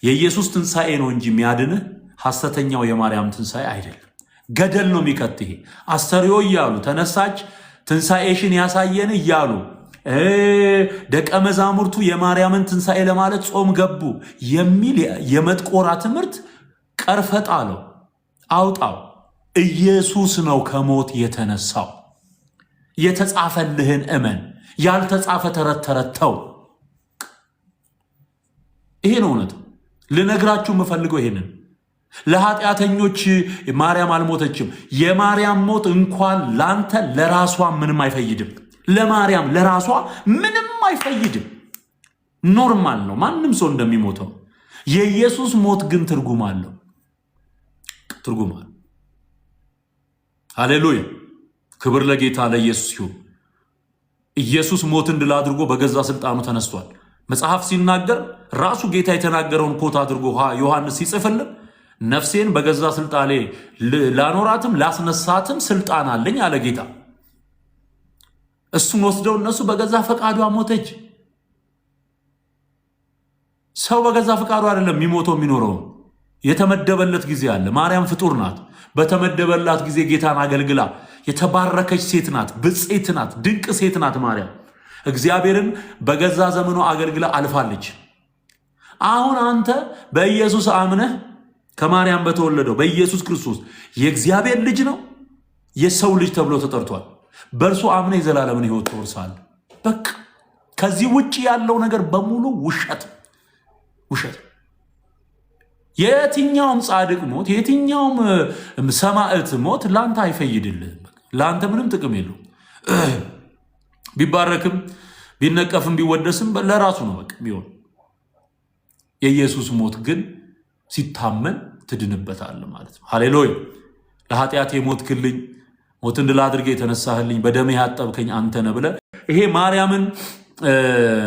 የኢየሱስ ትንሣኤ ነው እንጂ የሚያድንህ ሐሰተኛው የማርያም ትንሣኤ አይደለም። ገደል ነው የሚከትህ። አስተርእዮ እያሉ ተነሳች ትንሣኤሽን ያሳየን እያሉ ደቀ መዛሙርቱ የማርያምን ትንሣኤ ለማለት ጾም ገቡ የሚል የመጥቆራ ትምህርት ቀርፈጥ አለው፣ አውጣው። ኢየሱስ ነው ከሞት የተነሳው። የተጻፈልህን እመን፣ ያልተጻፈ ተረት ተረተው። ይሄ ነው እውነት። ልነግራችሁ የምፈልገው ይሄንን። ለኃጢአተኞች ማርያም አልሞተችም። የማርያም ሞት እንኳን ላንተ ለራሷ ምንም አይፈይድም። ለማርያም ለራሷ ምንም አይፈይድም። ኖርማል ነው፣ ማንም ሰው እንደሚሞተው። የኢየሱስ ሞት ግን ትርጉም አለው። ትርጉም አለው። ሃሌሉያ! ክብር ለጌታ ለኢየሱስ ይሁን። ኢየሱስ ሞትን ድል አድርጎ በገዛ ስልጣኑ ተነስቷል። መጽሐፍ ሲናገር ራሱ ጌታ የተናገረውን ኮት አድርጎ ዮሐንስ ሲጽፍልን ነፍሴን በገዛ ስልጣኔ ላኖራትም ላስነሳትም ስልጣን አለኝ አለ ጌታ። እሱን ወስደው እነሱ በገዛ ፈቃዷ ሞተች። ሰው በገዛ ፈቃዱ አይደለም የሚሞተው የሚኖረው። የተመደበለት ጊዜ አለ። ማርያም ፍጡር ናት። በተመደበላት ጊዜ ጌታን አገልግላ የተባረከች ሴት ናት። ብፅዕት ናት። ድንቅ ሴት ናት ማርያም። እግዚአብሔርን በገዛ ዘመኗ አገልግላ አልፋለች። አሁን አንተ በኢየሱስ አምነህ ከማርያም በተወለደው በኢየሱስ ክርስቶስ የእግዚአብሔር ልጅ ነው፣ የሰው ልጅ ተብሎ ተጠርቷል። በእርሱ አምነህ የዘላለምን ሕይወት ትወርሳለህ። በቃ ከዚህ ውጭ ያለው ነገር በሙሉ ውሸት ውሸት። የትኛውም ጻድቅ ሞት፣ የትኛውም ሰማዕት ሞት ለአንተ አይፈይድልህም። ለአንተ ምንም ጥቅም የለውም። ቢባረክም ቢነቀፍም ቢወደስም ለራሱ ነው በቃ ቢሆን። የኢየሱስ ሞት ግን ሲታመን ትድንበታለህ ማለት ነው። ሃሌሉያ። ለኃጢአት የሞትክልኝ፣ ሞትን ድል አድርገህ የተነሳህልኝ፣ በደምህ ያጠብከኝ አንተ ነህ ብለህ ይሄ ማርያምን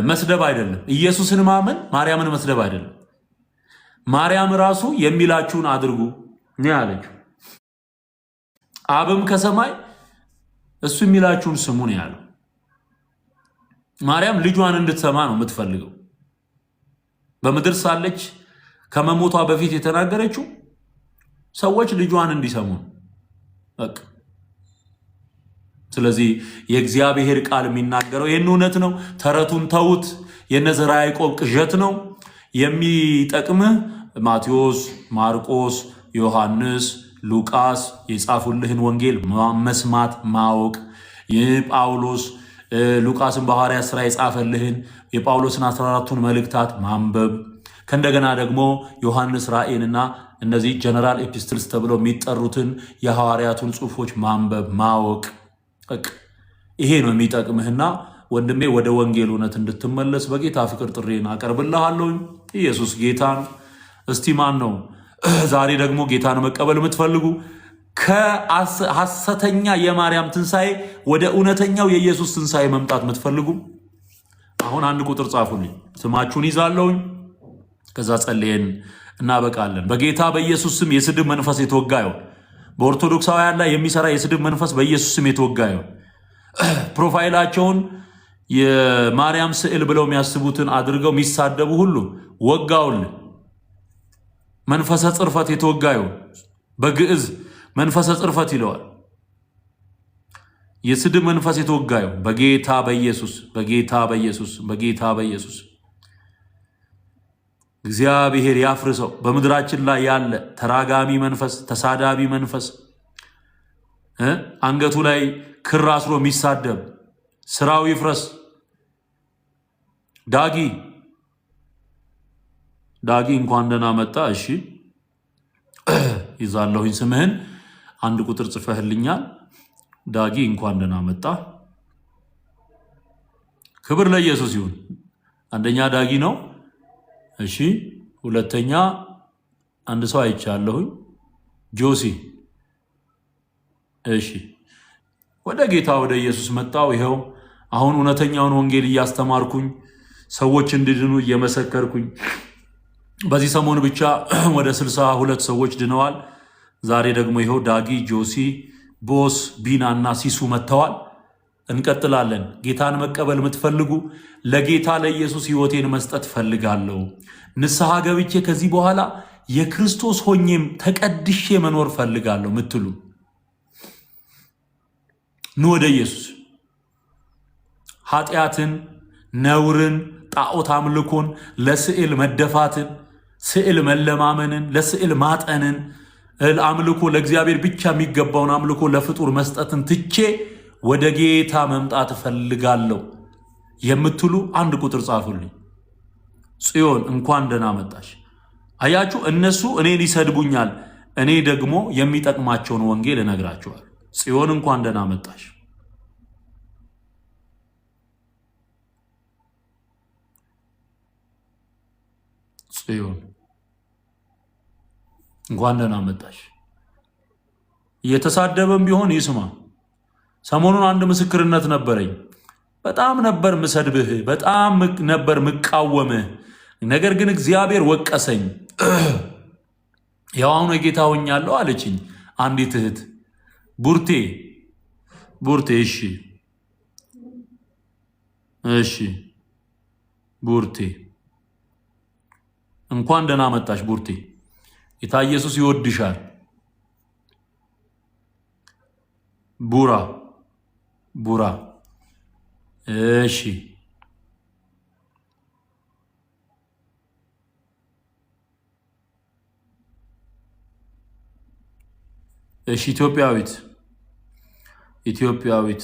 መስደብ አይደለም። ኢየሱስን ማመን ማርያምን መስደብ አይደለም። ማርያም ራሱ የሚላችሁን አድርጉ ነው ያለችው። አብም ከሰማይ እሱ የሚላችሁን ስሙ ነው ያለው። ማርያም ልጇን እንድትሰማ ነው የምትፈልገው። በምድር ሳለች ከመሞቷ በፊት የተናገረችው ሰዎች ልጇን እንዲሰሙ በቃ። ስለዚህ የእግዚአብሔር ቃል የሚናገረው ይህን እውነት ነው። ተረቱን ተውት። የነዘራ ያዕቆብ ቅዠት ነው። የሚጠቅምህ ማቴዎስ፣ ማርቆስ፣ ዮሐንስ፣ ሉቃስ የጻፉልህን ወንጌል መስማት ማወቅ፣ ጳውሎስ ሉቃስን በሐዋርያት ሥራ የጻፈልህን የጳውሎስን 14ቱን መልእክታት ማንበብ፣ ከእንደገና ደግሞ ዮሐንስ ራእይንና እነዚህ ጀነራል ኤፒስትልስ ተብለው የሚጠሩትን የሐዋርያቱን ጽሑፎች ማንበብ ማወቅ፣ ይሄ ነው የሚጠቅምህና ወንድሜ ወደ ወንጌል እውነት እንድትመለስ በጌታ ፍቅር ጥሬን አቀርብልሃለሁ። ኢየሱስ ጌታን። እስቲ ማን ነው ዛሬ ደግሞ ጌታን መቀበል የምትፈልጉ? ከሐሰተኛ የማርያም ትንሣኤ ወደ እውነተኛው የኢየሱስ ትንሣኤ መምጣት የምትፈልጉ አሁን አንድ ቁጥር ጻፉልኝ። ስማችሁን ይዛለሁኝ። ከዛ ጸልየን እናበቃለን። በጌታ በኢየሱስ ስም የስድብ መንፈስ የተወጋ ይሁን። በኦርቶዶክሳውያን ላይ የሚሰራ የስድብ መንፈስ በኢየሱስ ስም የተወጋ ይሁን። ፕሮፋይላቸውን የማርያም ስዕል ብለው የሚያስቡትን አድርገው የሚሳደቡ ሁሉ ወጋውልን። መንፈሰ ጽርፈት የተወጋ ይሁን። በግዕዝ መንፈሰ ጽርፈት ይለዋል። የስድብ መንፈስ የተወጋ ይሁን በጌታ በኢየሱስ በጌታ በኢየሱስ በጌታ በኢየሱስ። እግዚአብሔር ያፍርሰው። በምድራችን ላይ ያለ ተራጋሚ መንፈስ፣ ተሳዳቢ መንፈስ፣ አንገቱ ላይ ክር አስሮ የሚሳደብ ስራው ይፍረስ። ዳጊ እንኳን ደህና መጣ። እሺ ይዛለሁኝ ስምህን አንድ ቁጥር ጽፈህልኛል። ዳጊ እንኳን ደህና መጣ። ክብር ለኢየሱስ ይሁን። አንደኛ ዳጊ ነው። እሺ ሁለተኛ አንድ ሰው አይቻለሁኝ፣ ጆሲ። እሺ ወደ ጌታ ወደ ኢየሱስ መጣው። ይሄው አሁን እውነተኛውን ወንጌል እያስተማርኩኝ ሰዎች እንዲድኑ እየመሰከርኩኝ በዚህ ሰሞን ብቻ ወደ 62 ሰዎች ድነዋል። ዛሬ ደግሞ ይሄው ዳጊ፣ ጆሲ፣ ቦስ፣ ቢና እና ሲሱ መጥተዋል። እንቀጥላለን። ጌታን መቀበል የምትፈልጉ ለጌታ ለኢየሱስ ሕይወቴን መስጠት ፈልጋለሁ፣ ንስሐ ገብቼ ከዚህ በኋላ የክርስቶስ ሆኜም ተቀድሼ መኖር ፈልጋለሁ ምትሉ ኑ ወደ ኢየሱስ። ኃጢአትን፣ ነውርን፣ ጣዖት አምልኮን፣ ለስዕል መደፋትን፣ ስዕል መለማመንን፣ ለስዕል ማጠንን፣ አምልኮ ለእግዚአብሔር ብቻ የሚገባውን አምልኮ ለፍጡር መስጠትን ትቼ ወደ ጌታ መምጣት እፈልጋለሁ የምትሉ አንድ ቁጥር ጻፉልኝ። ጽዮን እንኳን ደህና መጣሽ። አያችሁ፣ እነሱ እኔን ይሰድቡኛል፣ እኔ ደግሞ የሚጠቅማቸውን ወንጌል እነግራቸዋለሁ። ጽዮን እንኳን ደህና መጣሽ። ጽዮን እንኳን ደህና መጣሽ። እየተሳደበም ቢሆን ይስማ። ሰሞኑን አንድ ምስክርነት ነበረኝ። በጣም ነበር ምሰድብህ፣ በጣም ነበር ምቃወምህ። ነገር ግን እግዚአብሔር ወቀሰኝ። ያው አሁን የጌታ ሆኛለሁ አለችኝ አንዲት እህት። ቡርቴ እሺ ቡርቴ እንኳን ደህና መጣሽ ቡርቴ። ጌታ ኢየሱስ ይወድሻል። ቡራ እሺ እሺ ኢትዮጵያዊት ኢትዮጵያዊት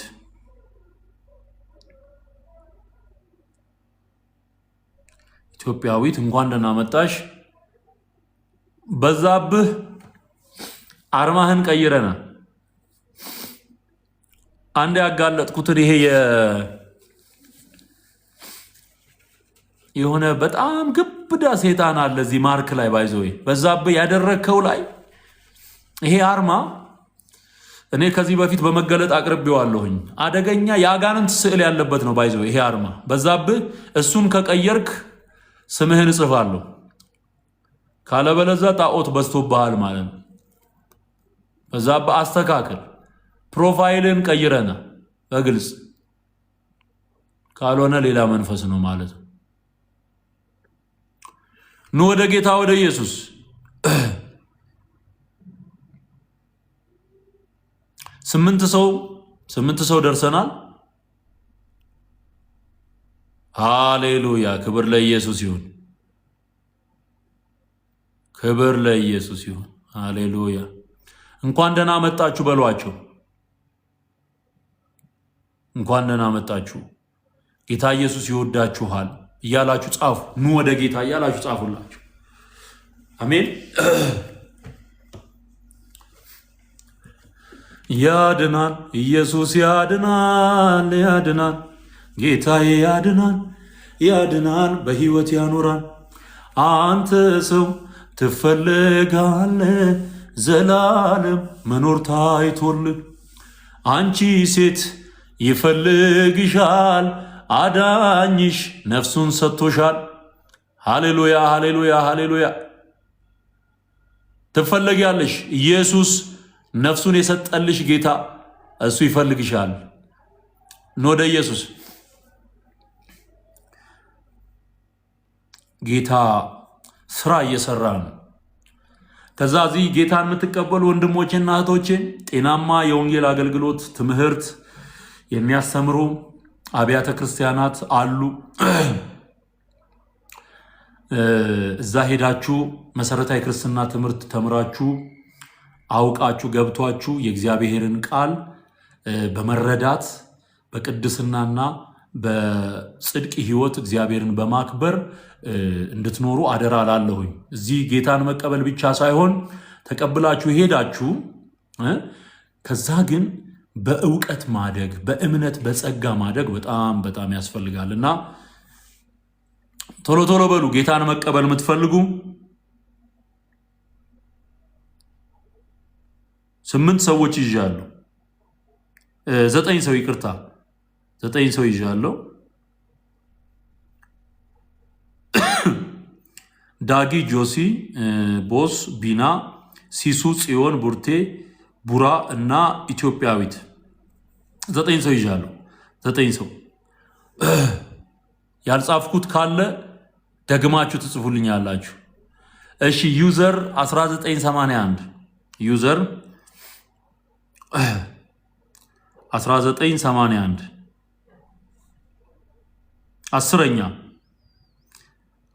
ኢትዮጵያዊት እንኳን ደህና መጣሽ። በዛብህ አርማህን ቀይረና አንድ ያጋለጥኩትን ይሄ የሆነ በጣም ግብዳ ሰይጣን አለ እዚህ ማርክ ላይ ባይዘው በዛብህ ያደረከው ላይ ይሄ አርማ እኔ ከዚህ በፊት በመገለጥ አቅርቤዋለሁኝ። አደገኛ የአጋንንት ስዕል ያለበት ነው ባይዘው ይሄ አርማ በዛብህ። እሱን ከቀየርክ ስምህን እጽፋለሁ፣ ካለበለዚያ ጣዖት በዝቶብሃል ማለት ነው። በዛብህ አስተካክል፣ ፕሮፋይልን ቀይረና በግልጽ ካልሆነ ሌላ መንፈስ ነው ማለት ነው። ኑ ወደ ጌታ ወደ ኢየሱስ። ስምንት ሰው ደርሰናል። ሃሌሉያ! ክብር ለኢየሱስ ይሁን፣ ክብር ለኢየሱስ ይሁን። ሃሌሉያ! እንኳን ደህና መጣችሁ በሏቸው። እንኳን ደህና መጣችሁ፣ ጌታ ኢየሱስ ይወዳችኋል እያላችሁ ጻፉ። ኑ ወደ ጌታ እያላችሁ ጻፉላችሁ። አሜን። ያድናል ኢየሱስ ያድናል፣ ያድናል ጌታዬ ያድናል፣ ያድናል በሕይወት ያኖራል። አንተ ሰው ትፈልጋለህ ዘላለም መኖር ታይቶልህ፣ አንቺ ሴት ይፈልግሻል አዳኝሽ ነፍሱን ሰጥቶሻል። ሃሌሉያ ሃሌሉያ ሃሌሉያ። ትፈልጊያለሽ፣ ኢየሱስ ነፍሱን የሰጠልሽ ጌታ እሱ ይፈልግሻል። ወደ ኢየሱስ። ጌታ ስራ እየሰራ ነው። ከዛ እዚህ ጌታን የምትቀበሉ ወንድሞቼና እህቶቼ ጤናማ የወንጌል አገልግሎት ትምህርት የሚያስተምሩ አብያተ ክርስቲያናት አሉ። እዛ ሄዳችሁ መሰረታዊ ክርስትና ትምህርት ተምራችሁ አውቃችሁ ገብቷችሁ የእግዚአብሔርን ቃል በመረዳት በቅድስናና በጽድቅ ሕይወት እግዚአብሔርን በማክበር እንድትኖሩ አደራ ላለሁኝ። እዚህ ጌታን መቀበል ብቻ ሳይሆን ተቀብላችሁ ሄዳችሁ ከዛ ግን በእውቀት ማደግ፣ በእምነት በጸጋ ማደግ በጣም በጣም ያስፈልጋል እና ቶሎ ቶሎ በሉ። ጌታን መቀበል የምትፈልጉ 8 ሰዎች ይዣለሁ። 9 ሰው ይቅርታ፣ 9 ሰው ይዣለሁ። ዳጊ፣ ጆሲ፣ ቦስ፣ ቢና፣ ሲሱ፣ ጽዮን፣ ቡርቴ፣ ቡራ እና ኢትዮጵያዊት 9 ሰው ይዣለሁ። 9 ሰው ያልጻፍኩት ካለ ደግማችሁ ትጽፉልኛላችሁ። እሺ ዩዘር 1981 ዩዘር 1981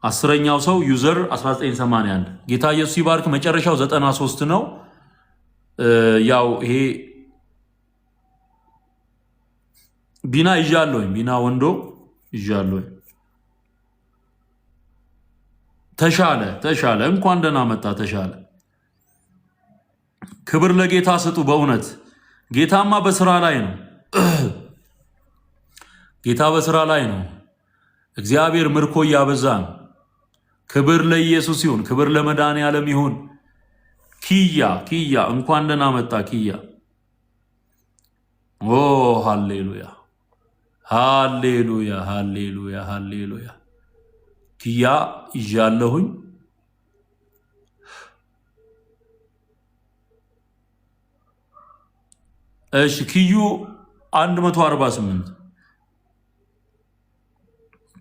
10ኛው ሰው ዩዘር 1981 ጌታ ኢየሱስ ይባርክ። መጨረሻው 93 ነው። ያው ይሄ ቢና ይዣለሁ። ቢና ወንዶ ይዣለሁ። ተሻለ እንኳን ደህና መጣ ተሻለ። ክብር ለጌታ ስጡ። በእውነት ጌታማ በስራ ላይ ነው። ጌታ በስራ ላይ ነው። እግዚአብሔር ምርኮ እያበዛ ነው። ክብር ለኢየሱስ ይሁን። ክብር ለመድኃኔዓለም ይሁን። ኪያ እንኳን ደህና መጣ ኪያ። ኦ ሃሌሉያ ሃሌሉያ ሃሌሉያ ሃሌሉያ። ኪያ ይዣለሁኝ። እሺ ኪዩ 148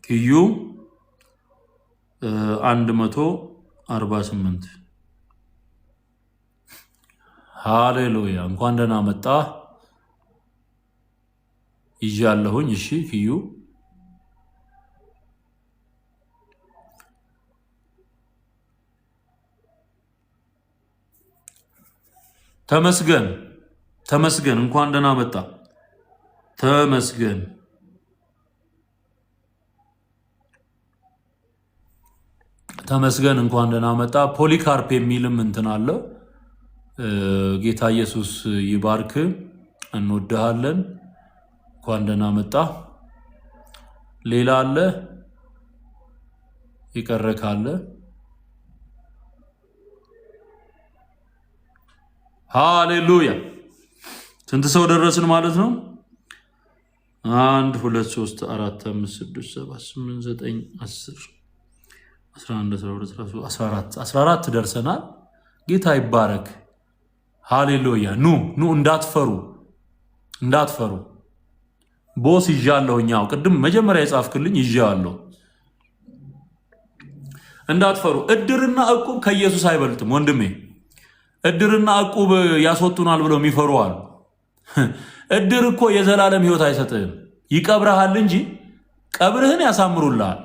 ኪዩ 148 ሃሌሉያ እንኳን ደህና መጣ ይዣለሁኝ። እሺ ኪዩ ተመስገን ተመስገን፣ እንኳን ደህና መጣ። ተመስገን ተመስገን፣ እንኳን ደህና መጣ። ፖሊካርፕ የሚልም እንትን አለ። ጌታ ኢየሱስ ይባርክ። እንወድሃለን። እንኳን ደህና መጣ። ሌላ አለ ይቀረ ካለ? ሃሌሉያ። ስንት ሰው ደረስን ማለት ነው? 1 2 3 4 5 6 7 8 9 10 11 12 13 14 ደርሰናል። ጌታ ይባረክ። ሃሌሉያ። ኑ እንዳትፈሩ እንዳትፈሩ። ቦስ ይዣለሁኛው ቅድም መጀመሪያ የጻፍክልኝ ይዣለሁ። እንዳትፈሩ። እድርና ዕቁብ ከኢየሱስ አይበልጥም ወንድሜ። እድርና ዕቁብ ያስወጡናል ብለው የሚፈሩ አሉ። እድር እኮ የዘላለም ሕይወት አይሰጥህም፣ ይቀብረሃል እንጂ ቀብርህን ያሳምሩልሃል።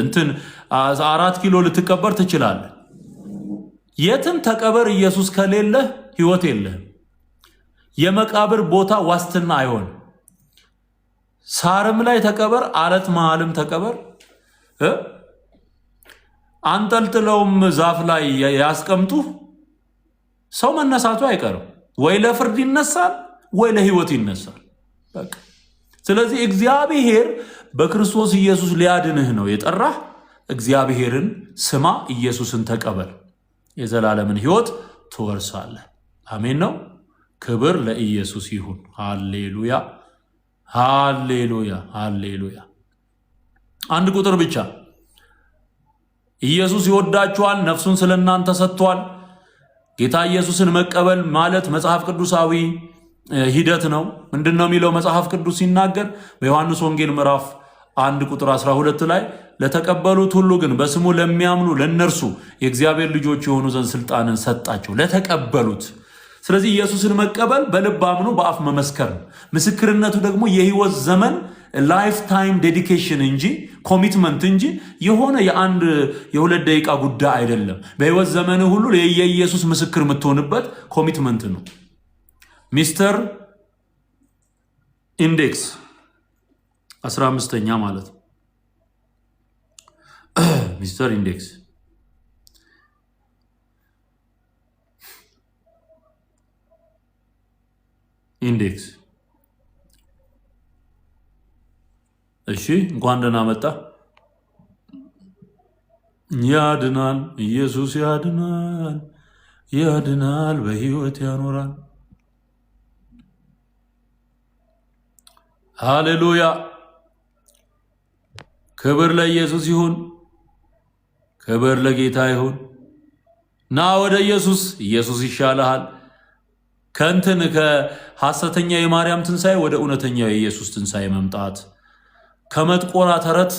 እንትን 4 ኪሎ ልትቀበር ትችላለህ። የትም ተቀበር፣ ኢየሱስ ከሌለህ ሕይወት የለህም። የመቃብር ቦታ ዋስትና አይሆንም። ሳርም ላይ ተቀበር፣ አለት መሃልም ተቀበር፣ አንጠልጥለውም ዛፍ ላይ ያስቀምጡ፣ ሰው መነሳቱ አይቀርም። ወይ ለፍርድ ይነሳል ወይ ለሕይወት ይነሳል። በቃ ስለዚህ እግዚአብሔር በክርስቶስ ኢየሱስ ሊያድንህ ነው የጠራህ። እግዚአብሔርን ስማ፣ ኢየሱስን ተቀበል፣ የዘላለምን ሕይወት ትወርሳለህ። አሜን ነው። ክብር ለኢየሱስ ይሁን። ሃሌሉያ ሃሌሉያ ሃሌሉያ። አንድ ቁጥር ብቻ። ኢየሱስ ይወዳችኋል፣ ነፍሱን ስለ እናንተ ሰጥቷል። ጌታ ኢየሱስን መቀበል ማለት መጽሐፍ ቅዱሳዊ ሂደት ነው። ምንድነው የሚለው መጽሐፍ ቅዱስ ሲናገር በዮሐንስ ወንጌል ምዕራፍ 1 ቁጥር 12 ላይ ለተቀበሉት ሁሉ ግን በስሙ ለሚያምኑ ለነርሱ የእግዚአብሔር ልጆች የሆኑ ዘንድ ስልጣንን ሰጣቸው። ለተቀበሉት። ስለዚህ ኢየሱስን መቀበል በልብ አምኖ በአፍ መመስከር ነው። ምስክርነቱ ደግሞ የህይወት ዘመን ላይፍ ታይም ዴዲኬሽን እንጂ ኮሚትመንት እንጂ የሆነ የ1-2 ደቂቃ ጉዳይ አይደለም። በህይወት ዘመን ሁሉ የኢየሱስ ምስክር የምትሆንበት ኮሚትመንት ነው። ሚስተር ኢንዴክስ 15ኛ ማለት ነው። ሚስተር ኢንዴክስ እሺ፣ እንኳን ደህና መጣ። ያድናል፣ ኢየሱስ ያድናል፣ ያድናል፣ በህይወት ያኖራል። ሃሌሉያ። ክብር ለኢየሱስ ይሁን፣ ክብር ለጌታ ይሁን። ና ወደ ኢየሱስ፣ ኢየሱስ ይሻልሃል። ከሐሰተኛ የማርያም ትንሣኤ ወደ እውነተኛው የኢየሱስ ትንሣኤ መምጣት፣ ከመጥቆራ ተረት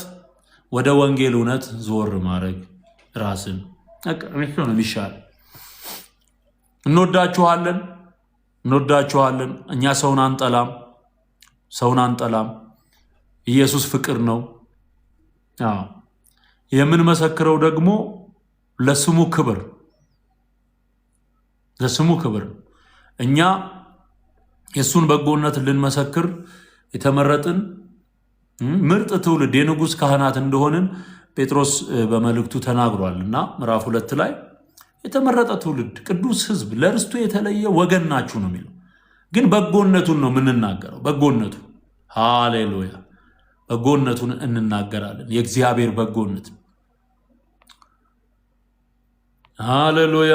ወደ ወንጌል እውነት ዞር ማድረግ ራስን ነው የሚሻል። እንወዳችኋለን። እኛ ሰውን አንጠላም። ኢየሱስ ፍቅር ነው። የምንመሰክረው ደግሞ ለስሙ ክብር እኛ የሱን በጎነት ልንመሰክር የተመረጥን ምርጥ ትውልድ የንጉሥ ካህናት እንደሆንን ጴጥሮስ በመልእክቱ ተናግሯል እና ምዕራፍ 2 ላይ የተመረጠ ትውልድ፣ ቅዱስ ሕዝብ፣ ለርስቱ የተለየ ወገን ናችሁ ነው የሚለው። ግን በጎነቱን ነው የምንናገረው። በጎነቱ ሃሌሉያ፣ በጎነቱን እንናገራለን። የእግዚአብሔር በጎነት ሃሌሉያ።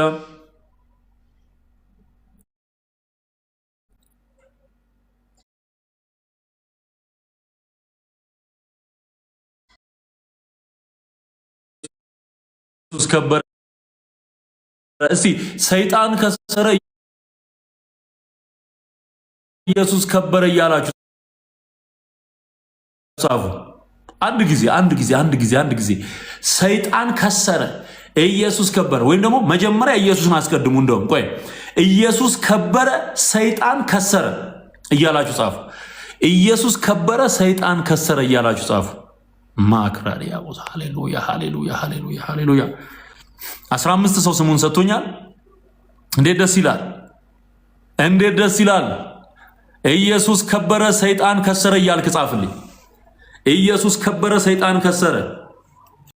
ኢየሱስ ከበረ። እስቲ ሰይጣን ከሰረ ኢየሱስ ከበረ እያላችሁ ጻፉ። አንድ ጊዜ ሰይጣን ከሰረ ኢየሱስ ከበረ። ወይም ደግሞ መጀመሪያ ኢየሱስን አስቀድሙ። እንደውም ቆይ ኢየሱስ ከበረ ሰይጣን ከሰረ እያላችሁ ጻፉ። ኢየሱስ ከበረ ሰይጣን ከሰረ እያላችሁ ጻፉ። ማክራሪያ ቦታ ሃሌሉያ ሃሌሉያ ሃሌሉያ ሃሌሉያ። 15 ሰው ስሙን ሰጥቶኛል። እንዴት ደስ ይላል! እንዴት ደስ ይላል! ኢየሱስ ከበረ ሰይጣን ከሰረ እያልክ ጻፍልኝ። ኢየሱስ ከበረ ሰይጣን ከሰረ።